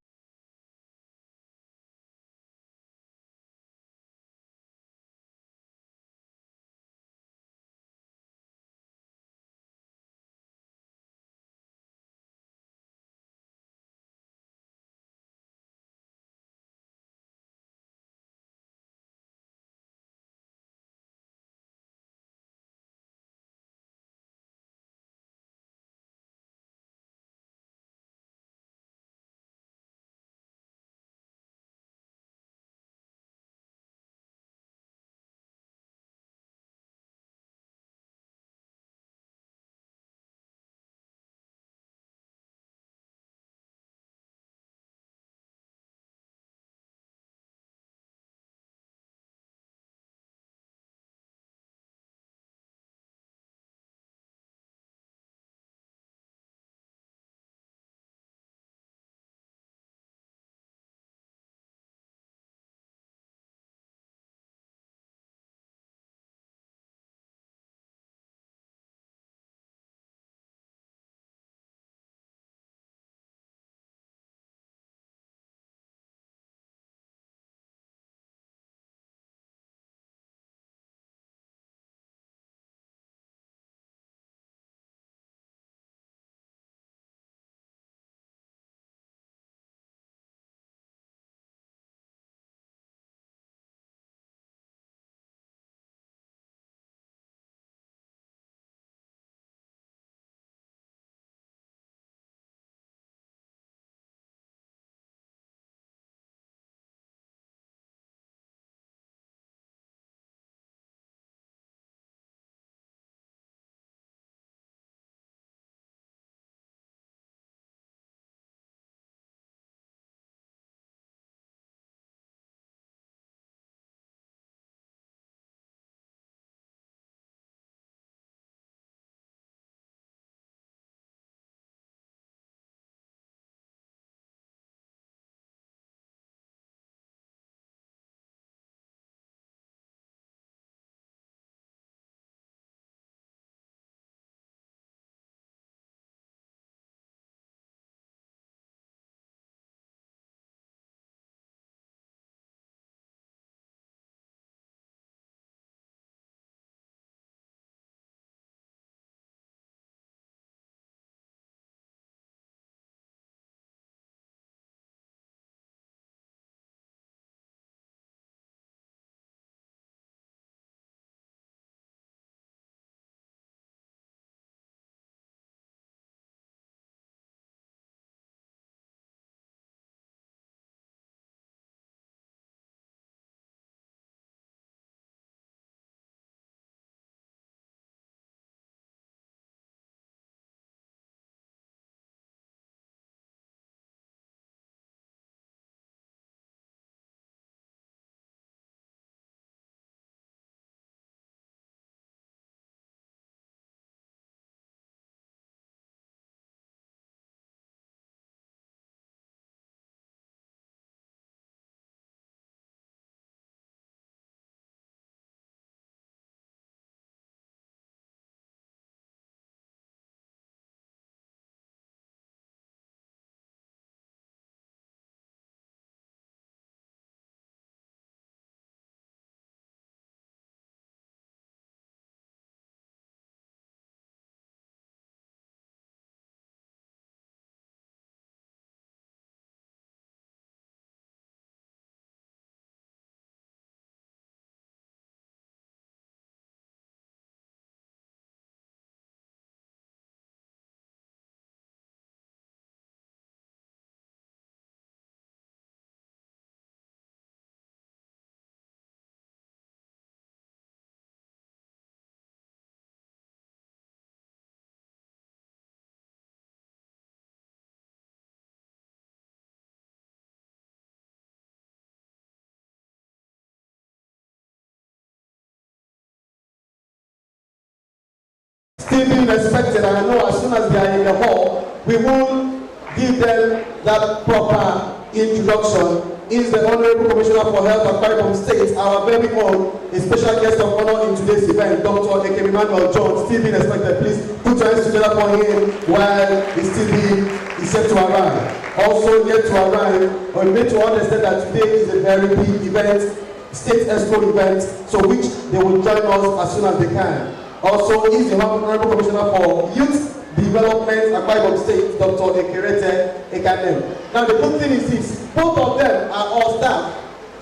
still being respected, and I know as soon as they are in the hall, we will give them that proper introduction. Is the Honorable Commissioner for Health and Caribe State, our very own, a special guest of honor in today's event, Dr. Ekemi Emmanuel John, still being respected. Please put your hands together for him while he's set to arrive. Also yet to arrive, we need to understand that today is a very big event, state escort event, so which they will join us as soon as they can. Also is the Honorable Commissioner for Youth Development at Akwa State, Dr. Ekerete Ekanem. Now the good thing is this, both of them are all staff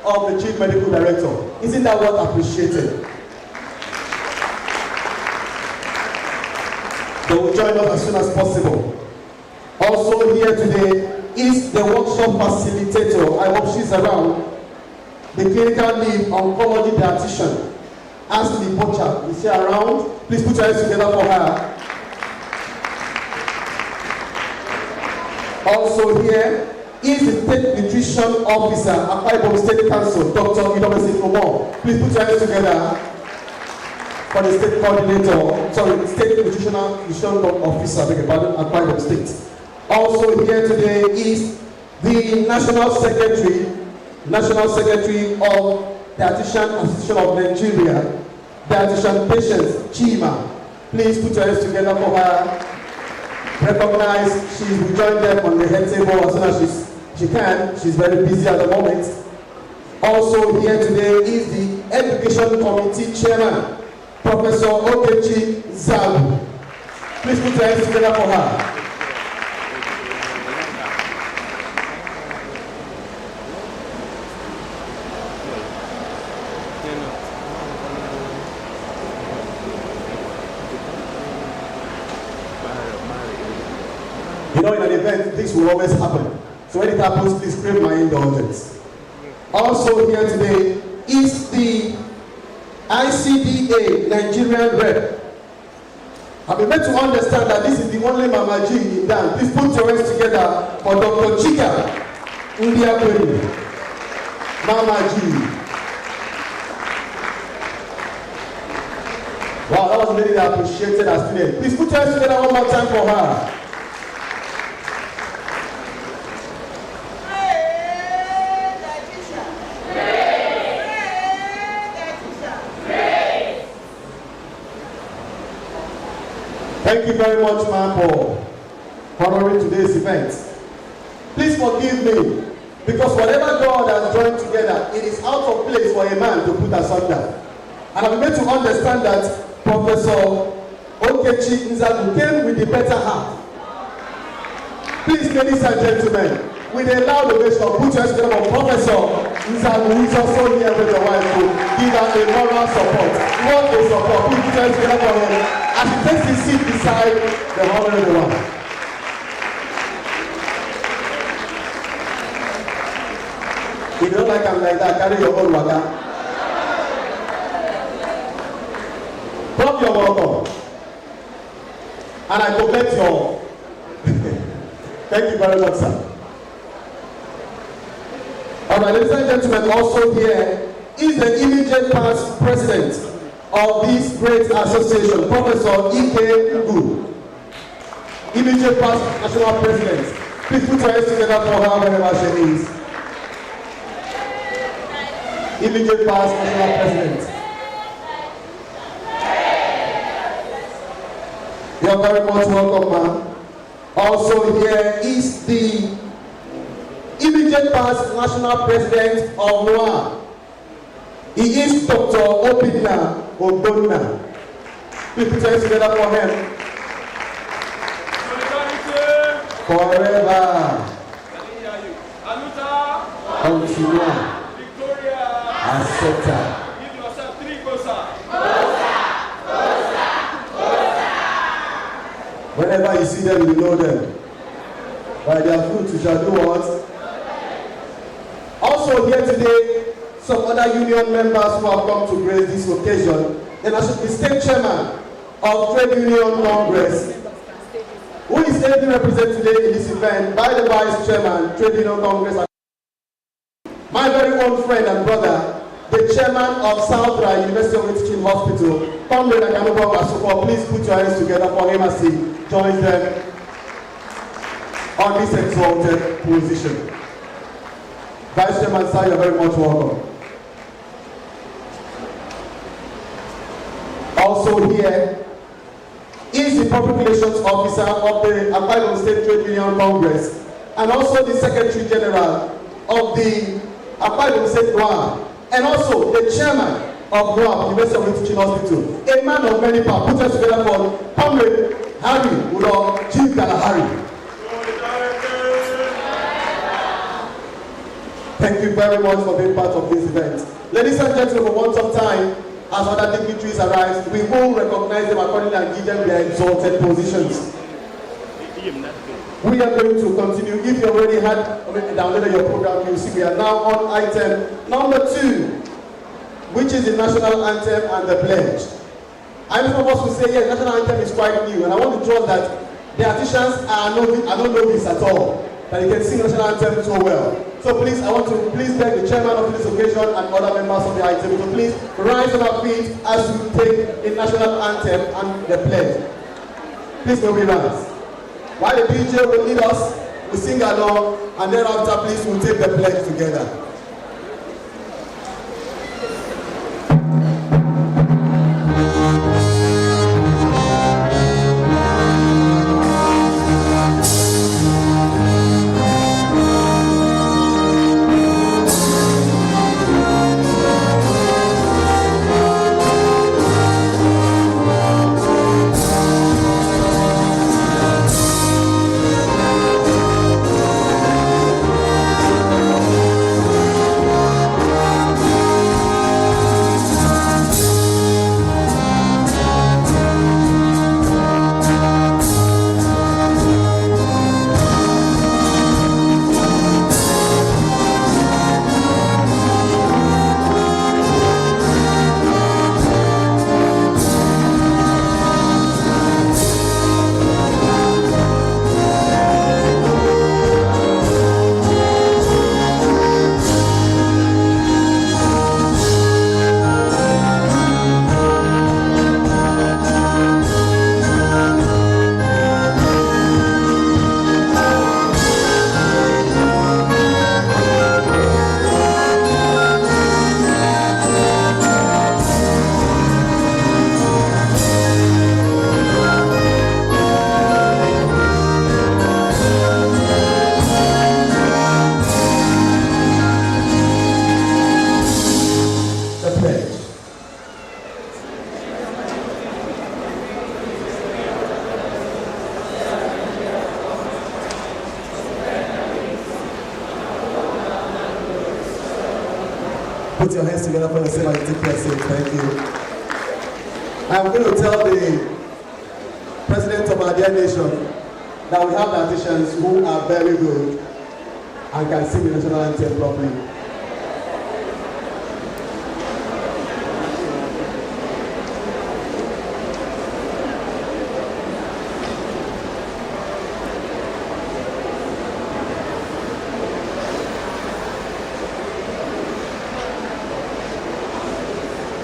of the Chief Medical Director. Isn't that what appreciated? They will join us as soon as possible. Also here today is the workshop facilitator. I hope she's around. The clinical lead oncology dietitian, Ashley Pocha. Is she around? Please put your hands together for her. Also here is the State Nutrition Officer at Akwa State Council, Dr. Idobesi Komo. Please put your hands together for the State Coordinator, sorry, State Nutrition Officer, beg your pardon, at Akwa State. Also here today is the National Secretary of Dietitian Association of Nigeria, Dietitian Patients, Chima. Please put your hands together for her. Recognize she will join them on the head table as soon as she can. She's very busy at the moment. Also here today is the Education Committee Chairman, Professor Okechi Zabu. Please put your hands together for her. You know, in an event, this will always happen. So when it happens, please crave my indulgence. Also here today is the ICDA Nigerian rep. I've been made to understand that this is the only Mama G in Dan. Please put your hands together for Dr. Chika India Peri. Mama G. Wow, that was a lady that appreciated us today. Please put your hands together one more time for her. Thank you very much, ma'am, for honoring today's event. Please forgive me, because whatever God has joined together, it is out of place for a man to put asunder. And I'm made to understand that Professor Okechi Nzagu came with the better half. Please, ladies and gentlemen, with a loud ovation, put your hands together for Professor Nzagu, who is also here with the wife, to give her a moral support. What a support. Please put your hands together for him as he takes his seat beside the honorable one. If you don't like him like that, carry your own water. Prof, you're welcome. And I commend your thank you very much, sir. Alright, ladies and gentlemen, also here is the immediate past president of this great association, Professor Ike Ugu. Immediate past national president. Please put your hands together for her wherever she is. Immediate past national president. You are very much welcome, ma'am. Also here is the immediate past national president of NOAA. He is Dr. Obinna Ogbonna. Please put your hands together for him. Forever. Continua. Accepta. Whenever you see them, you know them. By their fruit, you shall do what? Also here today, some other union members who have come to grace this occasion. The state chairman of Trade Union Congress, who is ably represented today in this event by the vice chairman, Trade Union Congress. My very own friend and brother, the the chairman of Southra University of Teaching Hospital, Comrade Akanuba Wasuko. Please put your hands together for him as he joins them on this exalted position. Vice Chairman, sir, you're very much welcome. Also here is the Public Relations Officer of the Akwa Ibom State Trade Union Congress and also the Secretary General of the Akwa Ibom State NOAA and also the Chairman of NOAA, University of Teaching Hospital, a man of many parts. Put us together for Comrade Harry Udo Chief Kalahari. Thank you very much for being part of this event. Ladies and gentlemen, for once of time, as other dignitaries arise, we will recognize them accordingly and give them their exalted positions. We are going to continue. If you already had downloaded your program, you see we are now on item number 2, which is the national anthem and the pledge. And some of us will say, yes, national anthem is quite new, and I want to trust that the artisans are not novice at all, that you can sing national anthem so well. So please, I want to please beg the chairman of this occasion and other members of the item to please rise on our feet as we take the national anthem and the pledge. Please may we rise. While the DJ will lead us, we sing along, and thereafter please we'll take the pledge together. Put your hands together for the same as the president. Thank you. I'm going to tell the president of our dear nation that we have artisans who are very good and can sing the national anthem properly.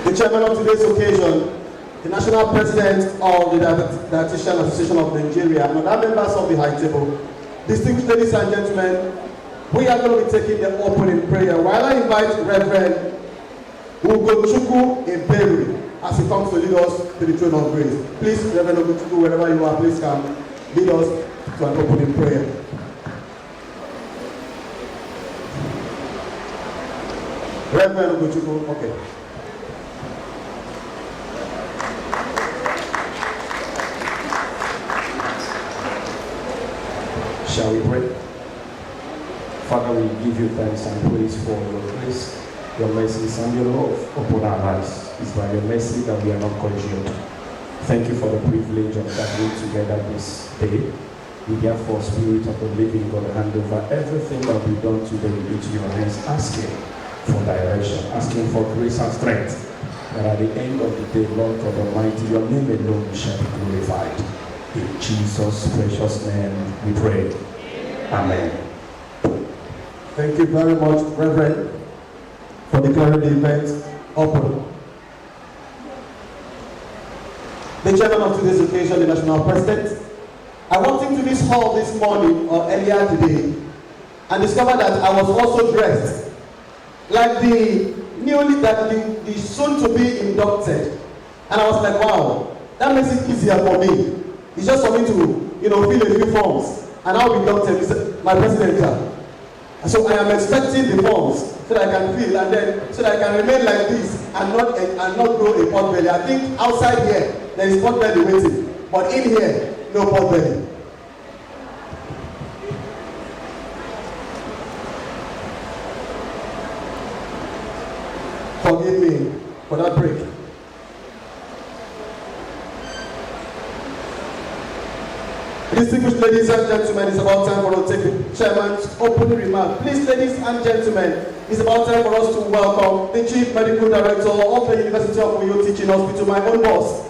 The chairman of today's occasion, the national president of the Dietitian Association of Nigeria, and other members of the high table, distinguished ladies and gentlemen, we are going to be taking the opening prayer. While I invite Reverend Ugochukwu Eberi as he comes to lead us to the throne of grace. Please, Reverend Ugochukwu, wherever you are, please come lead us to an opening prayer. Reverend Ugochukwu, okay. Shall we pray? Father, we give you thanks and praise for your grace, your mercies, and your love upon our lives. It's by your mercy that we are not consumed. Thank you for the privilege of gathering together this day. We therefore, Spirit of the living God, hand over everything that we've done today into your hands, asking for direction, asking for grace and strength, that at the end of the day, Lord God Almighty, your name alone shall be glorified. In Jesus' precious name we pray. Amen. Thank you very much, Reverend. for declaring the event open. The chairman of today's occasion, the national president, I walked into this hall this morning or earlier today and discovered that I was also dressed like the soon to be inducted. And I was like, wow, that makes it easier for me. It's just for me to, fill a few forms and I'll be inducted, my president here. So I am expecting the forms so that I can fill and then so that I can remain like this and not grow a pot belly. I think outside here there is pot belly waiting, but in here no pot belly. Forgive me for that break. Distinguished ladies and gentlemen, it's about time for us to take the chairman's opening remark. Please, ladies and gentlemen, it's about time for us to welcome the Chief Medical Director of the University of Oyo Teaching Hospital, my own boss,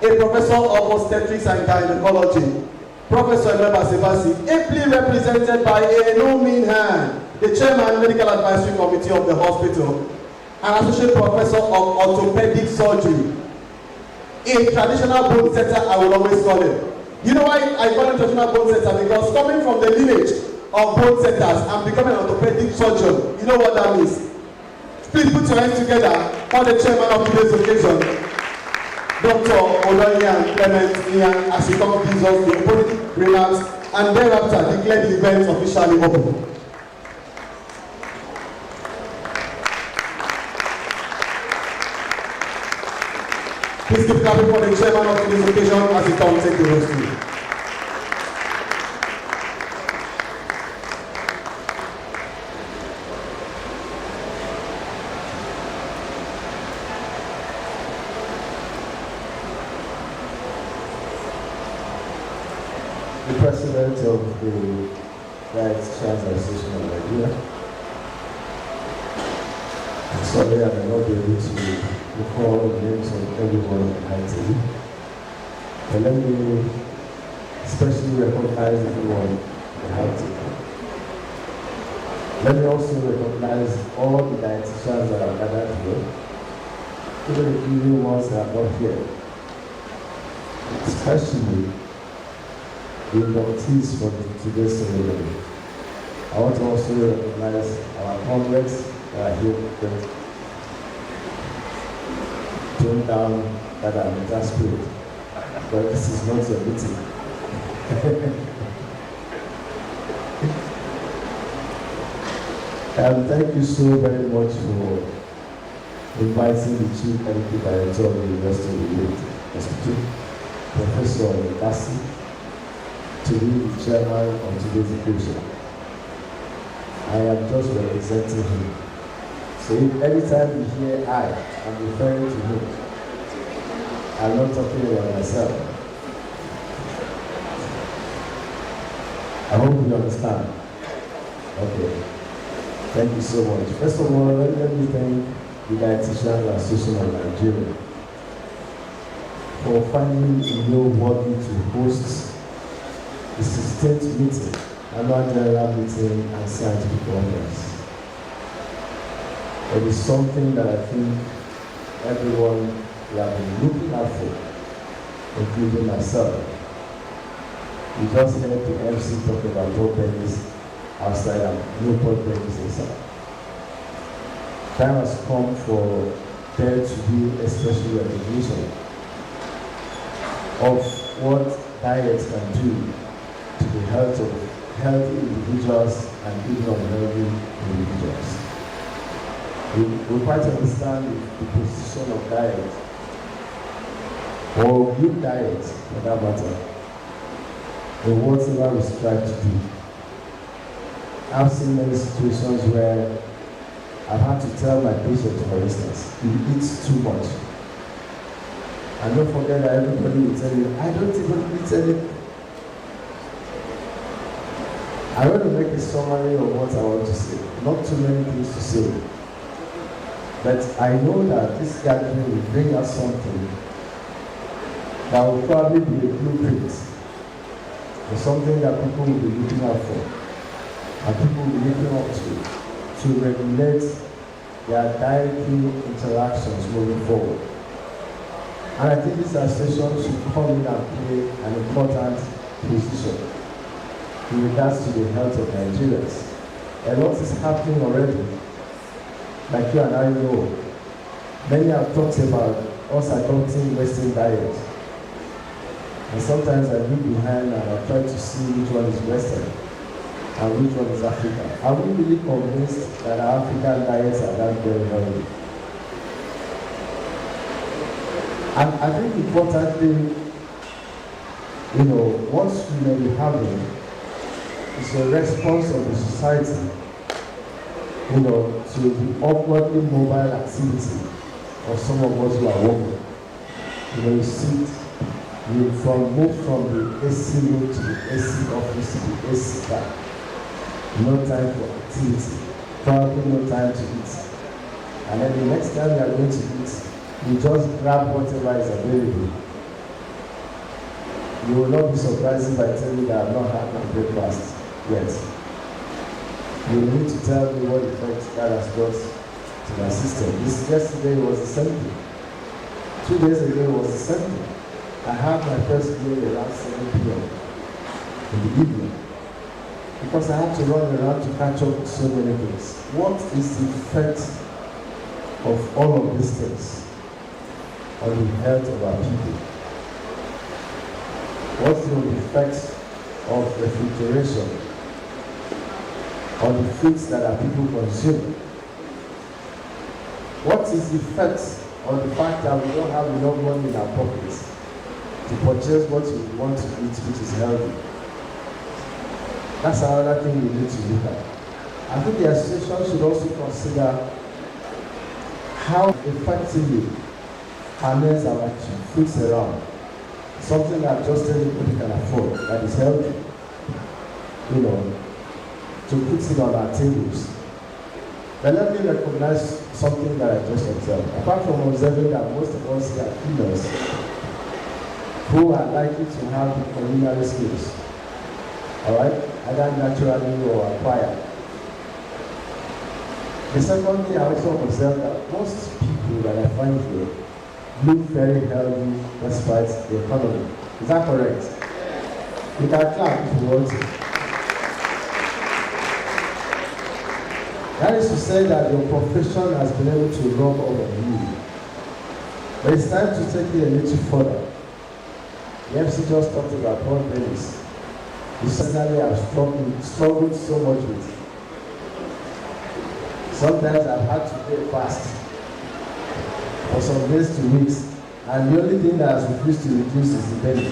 a professor of obstetrics and gynecology, Professor Emeba Sebasi, ably represented by a no mean hand, the Chairman Medical Advisory Committee of the hospital, an Associate Professor of Orthopedic Surgery, a traditional bone setter, I will always call him. You know why I call him traditional bone setter? Because coming from the lineage of bone setters and becoming an orthopedic surgeon, you know what that means. Please put your hands together for the chairman of today's occasion, Dr. Oloyan Clement Ian, as he comes gives us the opening remarks and thereafter declare the event officially open. Please keep clapping for the chairman of today's occasion as he comes take the rest. The President of the Dietitians Association of Nigeria. Sorry, I may not be able to recall the names of everyone on the high table. But let me especially recognize everyone on the high table. Let me also recognize all the dietitians that are gathered here, even the few ones that are not here, especially the inductees for today's ceremony. I want to also recognize our comrades that are here to tone down that mental spirit. But this is not your meeting. Thank you so very much for inviting the Chief Medical Director of the University of the Youth Hospital, Professor Gassi, to be the chairman on today's occasion. I am just representing him. So if anytime you hear I'm referring to him. I'm not talking about myself. I hope you understand. Okay. Thank you so much. First of all, let me thank the Dietitians Association of Nigeria for finding a new worthy to host the 16th meeting, annual general meeting and scientific conference. It is something that I think everyone will have been looking out for, including myself. We just heard the MC talk about board tennis outside and no board tennis inside. Time has come for there to be a special recognition of what diet can do to the health of healthy individuals and even unhealthy individuals. We quite understand the position of diet, or good diet for that matter, in whatever we strive to do. I've seen many situations where I've had to tell my patients, for instance, you eat too much. And don't forget that everybody will tell you, I don't even eat anything. I want to make a summary of what I want to say. Not too many things to say. But I know that this gathering will bring us something that will probably be a blueprint for something that people will be looking out for and people will be looking up to regulate their dietary interactions moving forward. And I think this association should come in and play an important position in regards to the health of Nigerians. A lot is happening already, like you and I know. Many have talked about us adopting Western diet. And sometimes I look behind and I try to see which one is Western and which one is African. Are we really convinced that our African diets are that very healthy? And I think importantly, what we may be having is a response of the society, to the upwardly mobile activity of some of us who are working. You sit, you move from the AC room to the AC office to the AC car. No time for activity, probably no time to eat. And then the next time you are going to eat, you just grab whatever is available. You will not be surprised if I tell you that I have not had my breakfast yet. You will need to tell me what effect that has got to my system. Yesterday was the same thing. 2 days ago was the same thing. I had my first meal around 7 p.m. in the evening because I had to run around to catch up with so many things. What is the effect of all of these things on the health of our people? What's the effect of refrigeration on the foods that our people consume? What is the effect on the fact that we don't have enough money in our pockets to purchase what we want to eat, which is healthy? That's another thing we need to look at. I think the association should also consider how effectively harness our foods around. Something that just everybody can afford, that is healthy, to put it on our tables. But let me recognize something that I just observed. Apart from observing that most of us here are females who are likely to have the culinary skills, all right, either naturally or acquired. The second thing I also observed that most people that I find here look very healthy despite the economy. Is that correct? You can clap if you want to. That is to say that your profession has been able to rub off on you. But it's time to take it a little further. The MC just talked about pork bellies. You certainly have struggled so much with it. Sometimes I've had to pay fast for some days to weeks, and the only thing that has refused to reduce is the belly.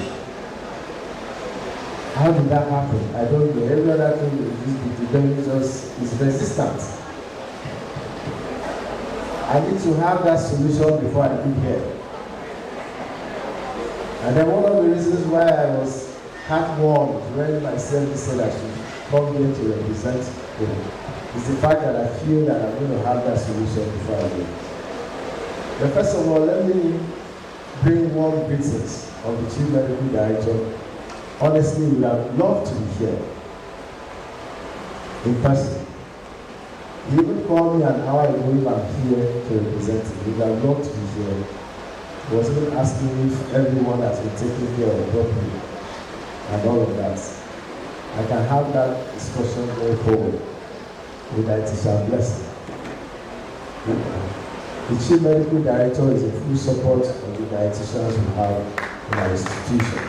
How did that happen? I don't know. Every other thing the belly just is resistant. I need to have that solution before I leave here. And then one of the reasons why I was heartwarmed when my service said I should come here to represent them is the fact that I feel that I'm going to have that solution before I leave. But first of all, let me bring warm greetings of the Chief Medical Director. Honestly, we would have loved to be here in person. He even called me an hour ago if I'm here to represent him. We would have loved to be here. He was even asking if everyone has been taken care of properly and all of that. I can have that discussion going forward with Dietitian Blessing. The Chief Medical Director is in full support of the dietitians we have in our institution.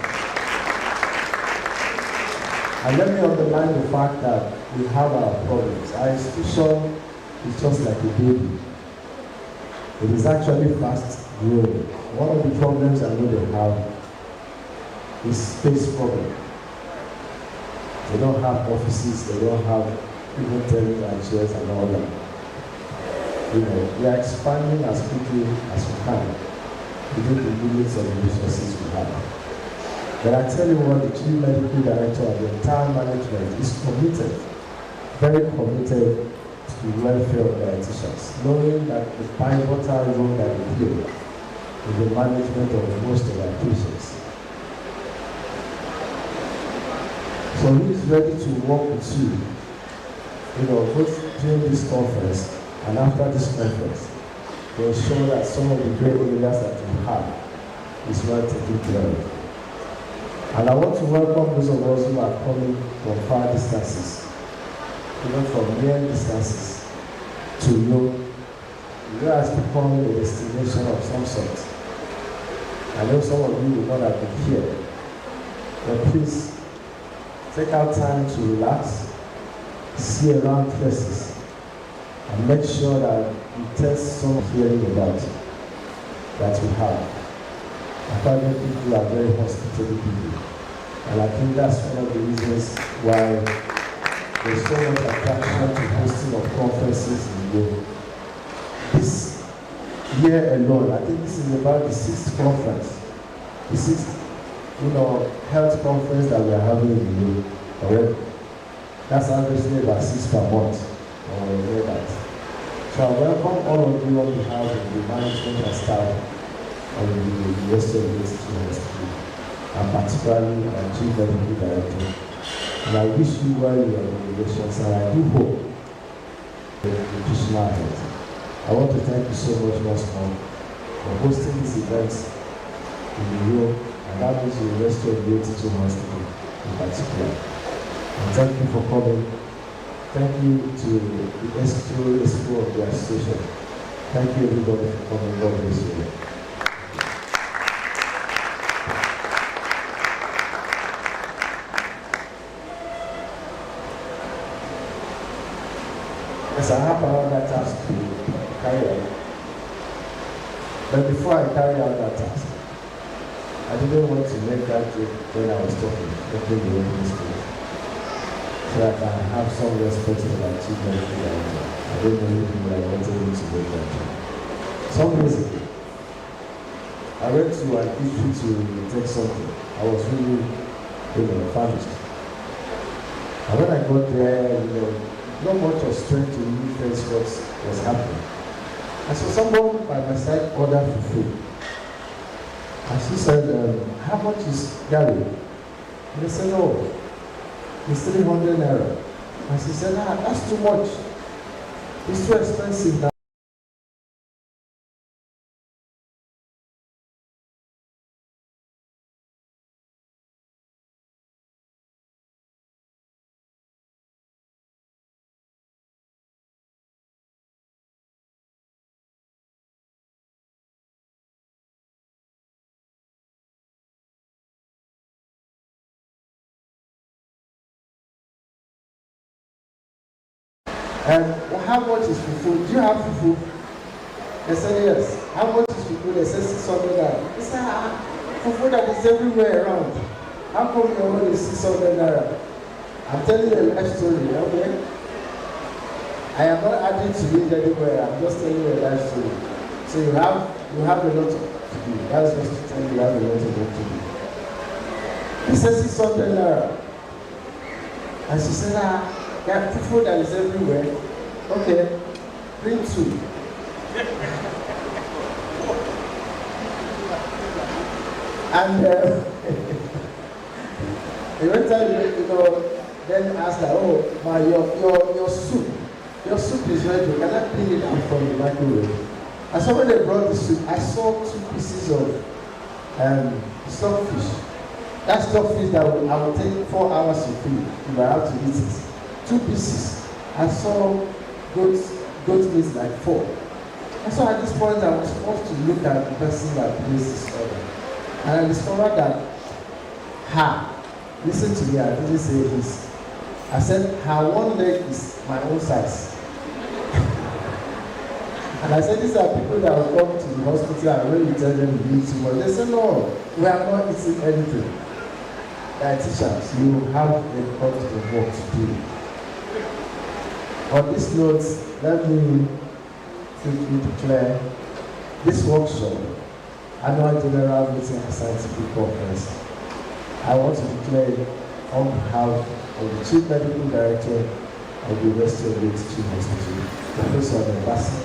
And let me underline the fact that we have our problems. Our institution is just like a baby. It is actually fast growing. One of the problems I know they have is space problem. They don't have offices, they don't have even tables and chairs and all that. We are expanding as quickly as we can within the limits of the resources we have. But I tell you what, the Chief Medical Director and the entire management is committed, very committed to the welfare of dietitians, knowing that the pivotal role that they play in the management of most of our patients. So he is ready to work with you, both during this conference And after this conference, to ensure that some of the great areas that we have is well taken care of. And I want to welcome those of us who are coming from far distances, even from near distances, to you. You has become a destination of some sort. I know some of you will not have been here, but please take out time to relax, see around places, and make sure that you test some hearing about that we have. Apparently, people are very hospitable people, and I think that's one of the reasons why there's so much attraction to hosting of conferences in Europe. This year alone, I think this is about the 6th conference, the 6th, health conference that we are having in Europe already. That's averagely about 6 per month, or near that. So I welcome all of you on behalf of the management and staff of the University of Dietitians, and particularly our Chief Medical Director. And I wish you well in your deliberations, and I do hope the nutritional health. I want to thank you so much once more for hosting these events in the room, and that means the University of Dietitians Hospital in particular. And thank you for coming. Thank you to the SQ of the association. Thank you everybody for coming. God bless you. Yes, I have another task to carry out. But before I carry out that task, I didn't want to make that joke when I was talking the Holy Spirit. So that I can have some respect for my Chief Medical Director. I don't know if I wanted him to make that joke. Some days ago, I went to an issue to take something. I was really, famished. And when I got there, not much of strength to really face what was happening. And so someone by my side ordered for food. And she said, how much is Gary? And I said, oh, it's 300 naira. And she said, that's too much. It's too expensive now. And how much is fufu? Do you have fufu? They said yes. How much is fufu? They said 600 naira. They said, fufu that is everywhere around. How come your own is 600 naira? I'm telling you a life story, okay? I am not adding to it anywhere. I'm just telling you a life story. So you have a lot to do. That's just to tell you you have a lot of work to do. He said 600 naira. And she said, yeah, fufu that is everywhere. Okay, bring 2. And eventually, then asked her, oh, your soup is ready. Can I bring it out from the microwave? And so when they brought the soup, I saw 2 pieces of stockfish. That stockfish that I will take 4 hours to feed if I have to eat it. 2 pieces. I saw goat meat like 4. And so at this point I was forced to look at the person that placed this order. And I discovered that listen to me, I didn't say this. I said her one leg is my own size. And I said these are people that will come to the hospital and when you tell them you eat too much, they say no, we are not eating anything. Dietitians, you have a lot of work to do. On this note, let me quickly declare this workshop, Annual General Meeting and Scientific Conference. I want to declare it on behalf of the Chief Medical Director of the University of Dietitians Hospital, Professor Mbasi,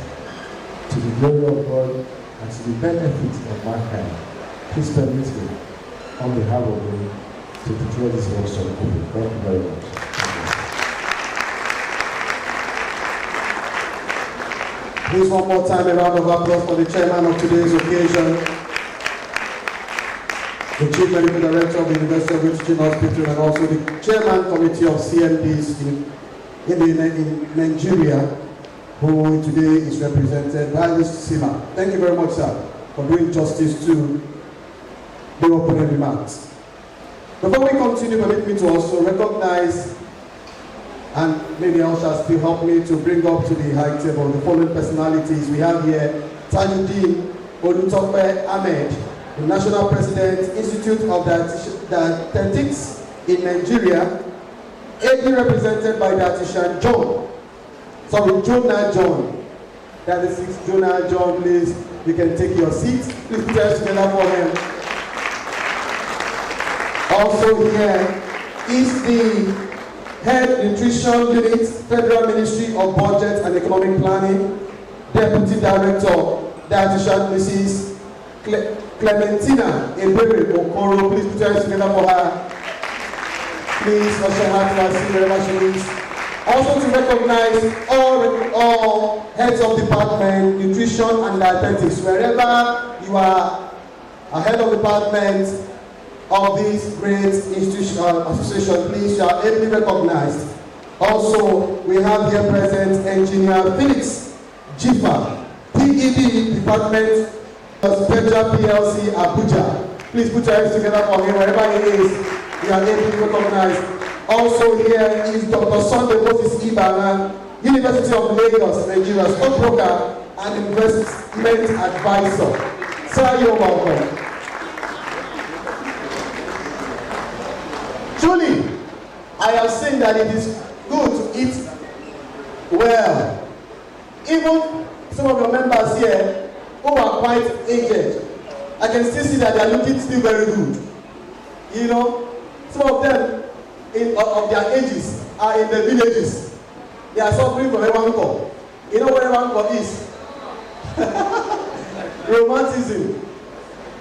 to the glory of God and to the benefit of mankind. Please permit me, on behalf of me, to declare this workshop open. Thank you very much. Please, one more time, a round of applause for the chairman of today's occasion, the Chief Medical Director of the University of Dietitians Hospital, and also the Chairman Committee of CMDs in Nigeria, who today is represented by Mr. Sima. Thank you very much, sir, for doing justice to the opening remarks. Before we continue, permit me to also recognize, and maybe I shall still help me to bring up to the high table the following personalities we have here: Tajuddin Olutope Ahmed, the National President, Institute of Dietetics in Nigeria, ably represented by Dietitian Jonah John. That is Jonah John, please. You can take your seats. Please put your hands together for him. Also here is the Head Nutrition Unit, Federal Ministry of Budget and Economic Planning, Deputy Director, Dietitian Mrs. Clementina Ebere Okoro. Please put your hands together for her. Please, Usher her to her seat wherever she is. Also to recognize all heads of department, nutrition and dietetics, wherever you are a head of department of this great institutional association, please, you are ably recognized. Also, we have here present Engineer Felix Jifa, PED Department of Petra PLC Abuja. Please put your hands together for him wherever he is. You are ably recognized. Also here is Dr. Sunday Moses Ibana, University of Lagos, Nigeria, stockbroker and investment advisor. Sir, you're welcome. Truly, I have seen that it is good to eat well. Even some of your members here who are quite aged, I can still see that they are looking still very good. You know, some of them of their ages are in the villages. They are suffering from Ewanko. You know what Ewanko is? Romanticism.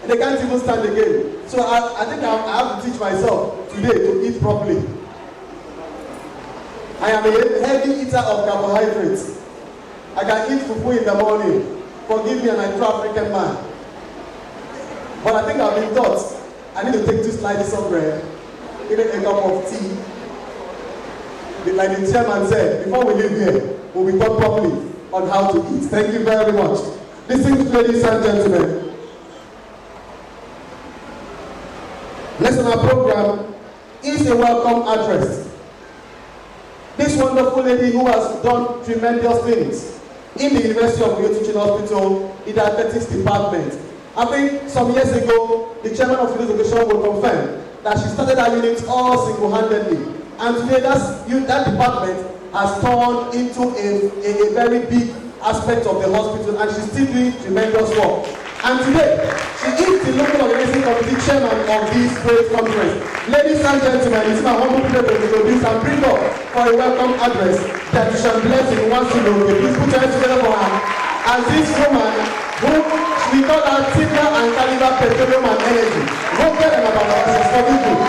They can't even stand again. So I think I have to teach myself today to eat properly. I am a heavy eater of carbohydrates. I can eat fufu in the morning. Forgive me, I'm a true African man. But I think I've been taught I need to take 2 slices of bread, even a cup of tea. Like the chairman said, before we leave here, we'll be taught properly on how to eat. Thank you very much. Distinguished ladies and gentlemen, next on our program is a welcome address. This wonderful lady who has done tremendous things in the University of Dietitians Hospital, the dietetics department. I think some years ago, the chairman of today's occasion will confirm that she started her unit all single-handedly. And today, that department has turned into a very big aspect of the hospital, and she's still doing tremendous work. And today, she is the local organizing committee chairman of this great conference. Ladies and gentlemen, it's my humble pleasure to introduce and bring up for a welcome address Dietitian Blessing wants to know. Please put your hands together for her. As this woman, who we call her Timber and Caliber Petroleum and Energy, voted and about our study group.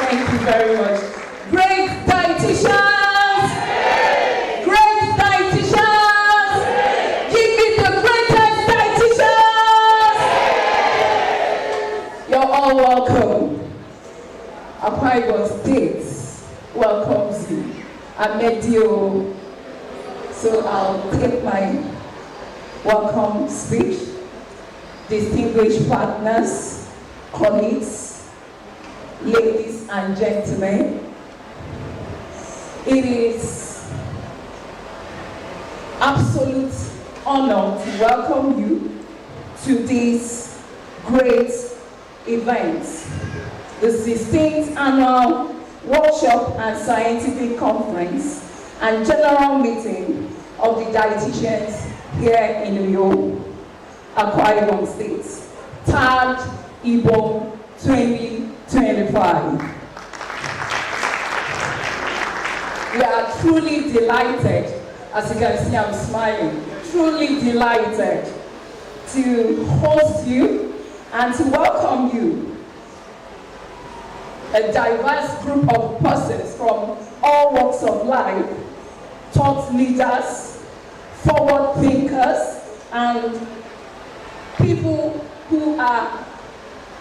Thank you very much. Great dietitians! Great dietitians! Give me the greatest dietitians! You're all welcome. Akwa Ibom State welcomes you. Amedio. So I'll take my welcome speech. Distinguished partners, colleagues, ladies and gentlemen, it is absolute honor to welcome you to this great event, the 16th annual workshop and scientific conference and general meeting of the dietitians here in New York, Akwa Ibom State, tagged Ibom 2025. We are truly delighted, as you can see I'm smiling, truly delighted to host you and to welcome you. a diverse group of persons from all walks of life, thought leaders, forward thinkers, and people who are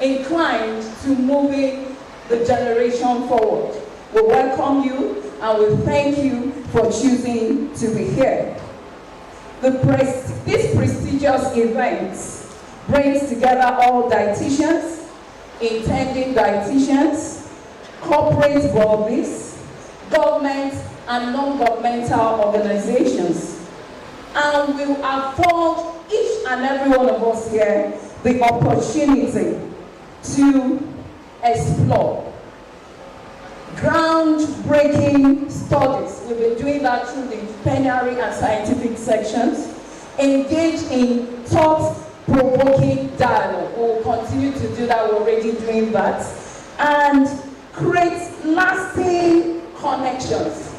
inclined to moving the generation forward. We welcome you and we thank you for choosing to be here. This prestigious event brings together all dietitians, intending dietitians, corporate bodies, government and non-governmental organizations, and will afford each and every one of us here the opportunity to explore groundbreaking studies. We've been doing that through the plenary and scientific sections, engage in thought-provoking dialogue. We'll continue to do that, we're already doing that, and create lasting connections.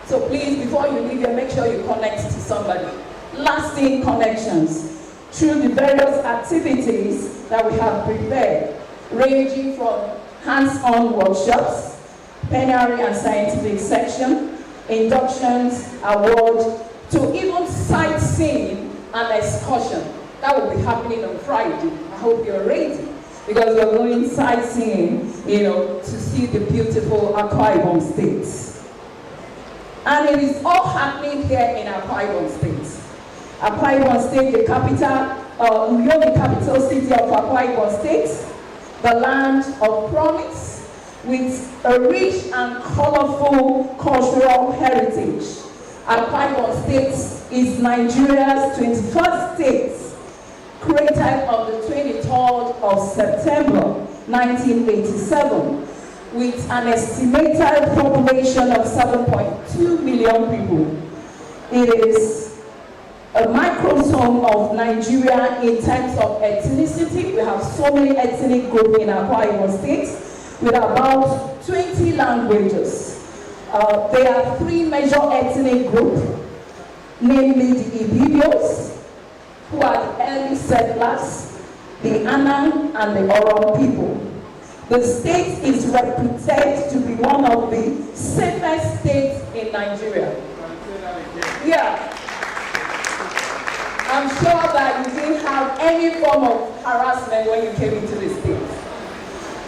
So please, before you leave here, make sure you connect to somebody. Lasting connections through the various activities that we have prepared, ranging from hands-on workshops, plenary and scientific section, inductions, award, to even sightseeing and excursion. That will be happening on Friday. I hope you're ready, because we're going sightseeing, to see the beautiful Akwa Ibom State. And it is all happening here in Akwa Ibom State. Akwa Ibom State, the capital, the capital city of Akwa Ibom State, the land of promise, with a rich and colorful cultural heritage. Akwa Ibom State is Nigeria's 21st state, created on the 23rd of September 1987, with an estimated population of 7.2 million people. It is a microsome of Nigeria in terms of ethnicity. We have so many ethnic groups in Akwa Ibom State, with about 20 languages. There are three major ethnic groups, namely the Ibibios, who are the early settlers, the Anang and the Oron people. The state is reputed to be one of the safest states in Nigeria. Yeah. I'm sure that you didn't have any form of harassment when you came into the state.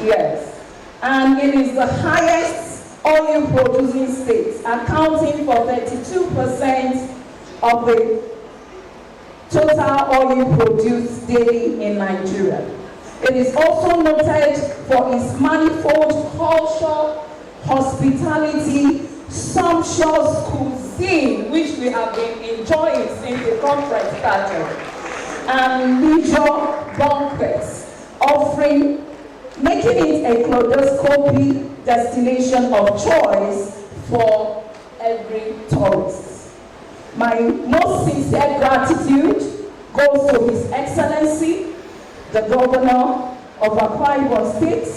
Yes. And it is the highest oil producing state, accounting for 32% of the total oil produced daily in Nigeria. It is also noted for its manifold culture, hospitality, sumptuous cuisine, which we have been enjoying since the conference started, and leisure banquets, making it a kaleidoscopic destination of choice for every tourist. My most sincere gratitude goes to His Excellency, the Governor of Akwa Ibom State,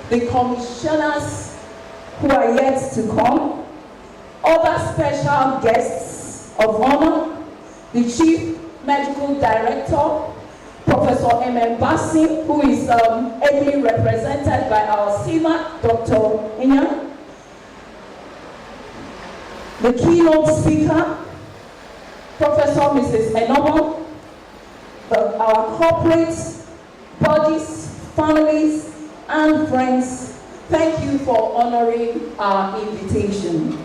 the commissioners who are yet to come, other special guests of honor, the Chief Medical Director, Professor M.M. Basim, who is ably represented by our CMA, Dr. Inya, the keynote speaker, Professor Mrs. Enobo, our corporate bodies, families, and friends, thank you for honoring our invitation.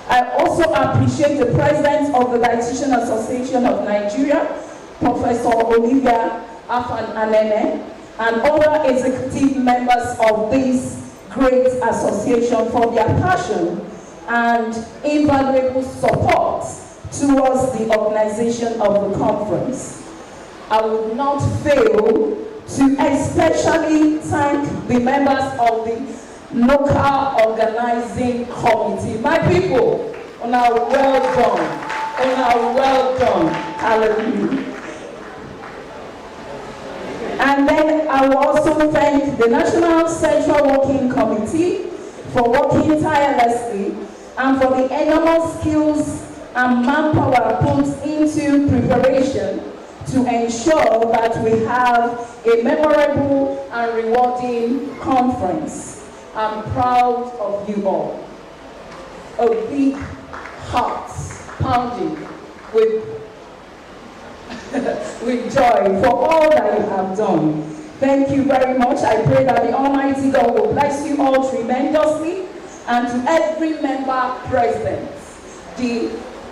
I also appreciate the President of the Dietitian Association of Nigeria, Professor Olivia Afan Anene, and other executive members of this great association for their passion and invaluable support towards the organization of the conference. I would not fail to especially thank the members of the local organizing committee. My people, on our well done, hallelujah. And then I will also thank the National Central Working Committee for working tirelessly and for the enormous skills and manpower put into preparation to ensure that we have a memorable and rewarding conference. I'm proud of you all. A big heart pounding with, with joy for all that you have done. Thank you very much. I pray that the Almighty God will bless you all tremendously, and to every member present, the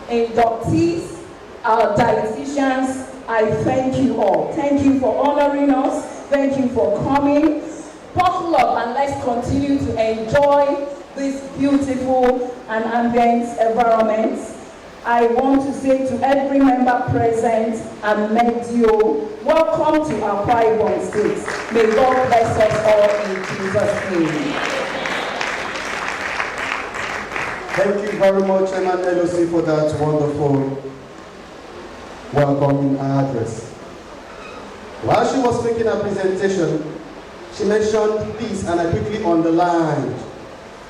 inductees, our dietitians, I thank you all. Thank you for honoring us. Thank you for coming. Buckle up and let's continue to enjoy this beautiful and ambient environment. I want to say to every member present and Medio, welcome to our Akwa Ibom State. May God bless us all in Jesus' name. Thank you very much, Chairman LOC, for that wonderful welcoming address. While she was making her presentation, she mentioned this, and I quickly underlined.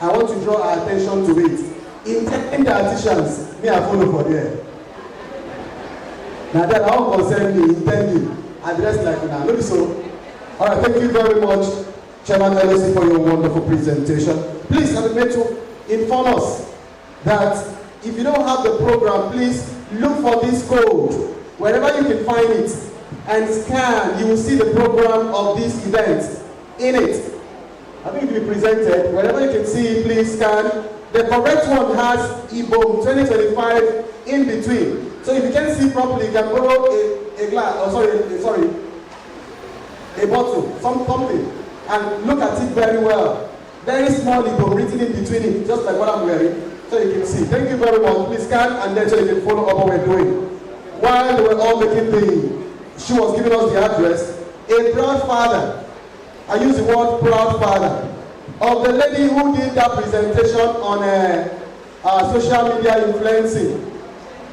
I want to draw our attention to it. In dietitians, me I follow for there. Now that I won't concern me, intending, address like now. Look so. All right, thank you very much, Chairman LOC, for your wonderful presentation. Please, I would like to inform us that if you don't have the program, please look for this code wherever you can find it and scan. You will see the program of this event in it. I think it will be presented. Wherever you can see it, please scan. The correct one has IBOM 2025 in between. So if you can't see properly, you can borrow a glass, a bottle, something, and look at it very well. Very small IBOM written in between it, just like what I'm wearing, so you can see. Thank you very much. Please scan, and then so you can follow up what we're doing. While they were all making she was giving us the address, a proud father, I use the word proud father, of the lady who did that presentation on social media influencing,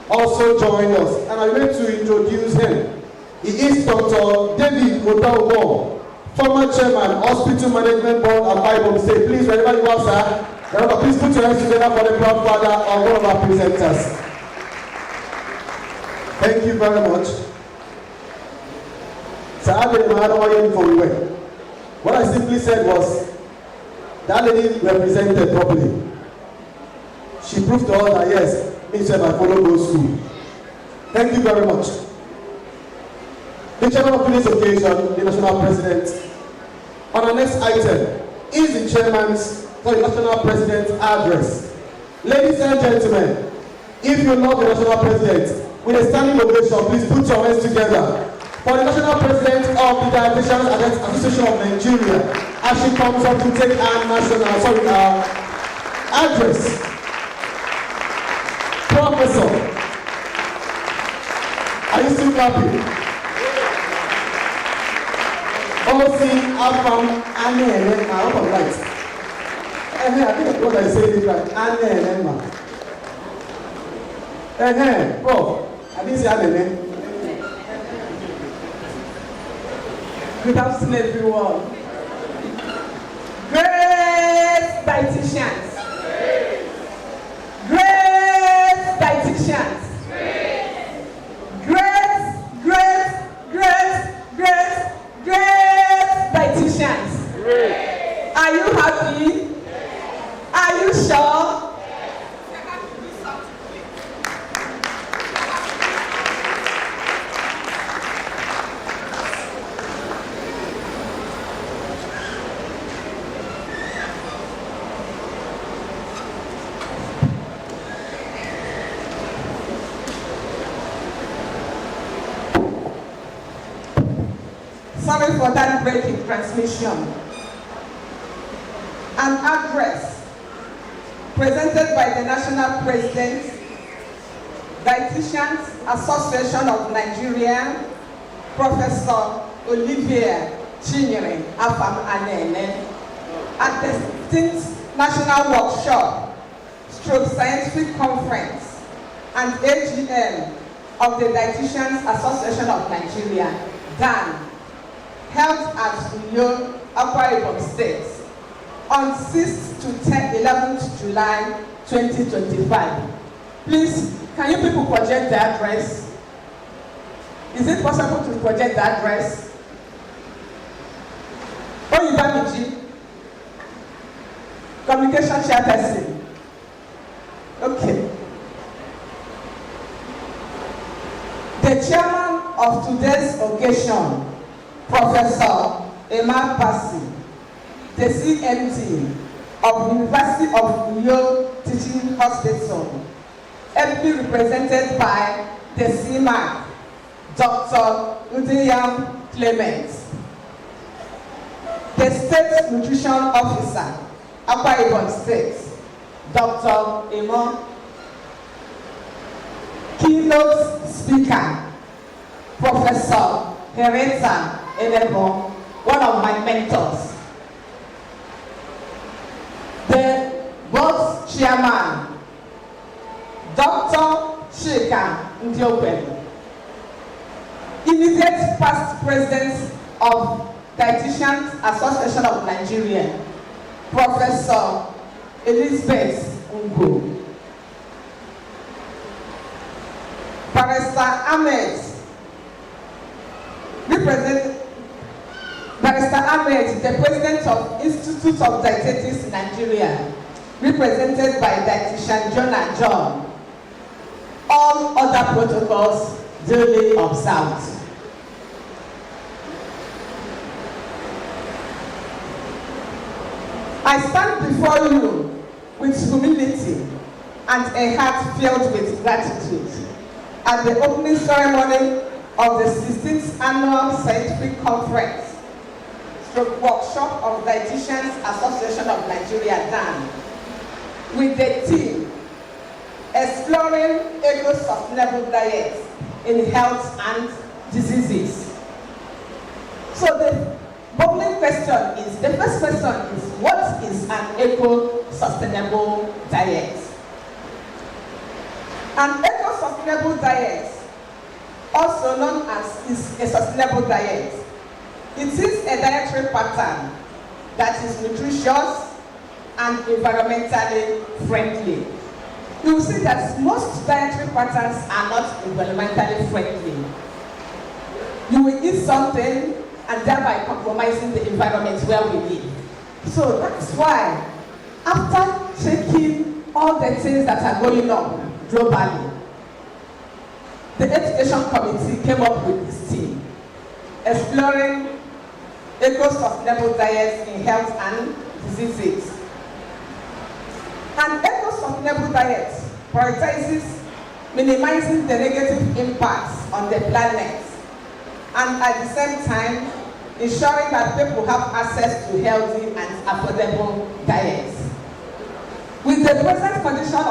also joined us. And I want to introduce him. He is Dr. David Otaomo, former chairman, Hospital Management Board at Akwa Ibom State. Please, wherever you are, sir, please put your hands together for the proud father of one of our presenters. Thank you very much. So I didn't know why you What I simply said was, that lady represented properly. She proved to us that yes, me said I follow those school. Thank you very much. The chairman of today's occasion, the national president, on our next item is the national president's address. Ladies and gentlemen, if you love the national president, with a standing ovation, please put your hands together for the national president of the Dietitians Association of Nigeria, as she comes up to take our address. Professor, are you still clapping? OC Afam Anne, I hope I'm right. I think what I say is right. Anne, Prof, I didn't say Anne. Good afternoon, everyone. Great dietitians. Great dietitians. Great dietitians. Are you happy? Are you sure? Sorry for that breaking transmission. An address presented by the National President, Dietitians Association of Nigeria, Professor Olivier Chinyere Afam Anene, at the 16th National Workshop, Scientific Conference, and AGM of the Dietitians Association of Nigeria, DAN, held at Uyo, Akwa Ibom State, on 6th to 11th July 2025. Please, can you people project the address? Is it possible to project the address? Oyibamiji. Communication chairperson. Okay. The chairman of today's occasion, Professor Emma Passy, the CMT of University of New York Teaching Hospital, ably represented by the CMAC, Dr. Udiyam Clement, the State Nutrition Officer, Akwa Ibom State, Dr. Emo, keynote speaker, Professor Hereta Enebo, one of my mentors, the board chairman, Dr. Sheka Ndiobelu, immediate past president of Dietitians Association of Nigeria, Professor Elizabeth Ngo, Barrister Ahmed, the president of Institute of Dietetics in Nigeria, represented by Dietitian Jonah John. All other protocols duly observed. I stand before you with humility and a heart filled with gratitude at the opening ceremony of the 16th Annual Scientific Conference workshop of Dietitians Association of Nigeria done with the theme Exploring Eco-Sustainable Diets in Health and Diseases. So the bubbling question is, the first question is, what is an eco-sustainable diet? An eco-sustainable diet, also known as is a sustainable diet, it is a dietary pattern that is nutritious and environmentally friendly. You will see that most dietary patterns are not environmentally friendly. You will eat something and thereby compromising the environment where we live. So that's why, after checking all the things that are going on globally, the Education Committee came up with this theme, Exploring Eco-Sustainable Diets in Health and Diseases. An eco-sustainable diet prioritizes minimizing the negative impacts on the planet and at the same time ensuring that people have access to healthy and affordable diets. With the present condition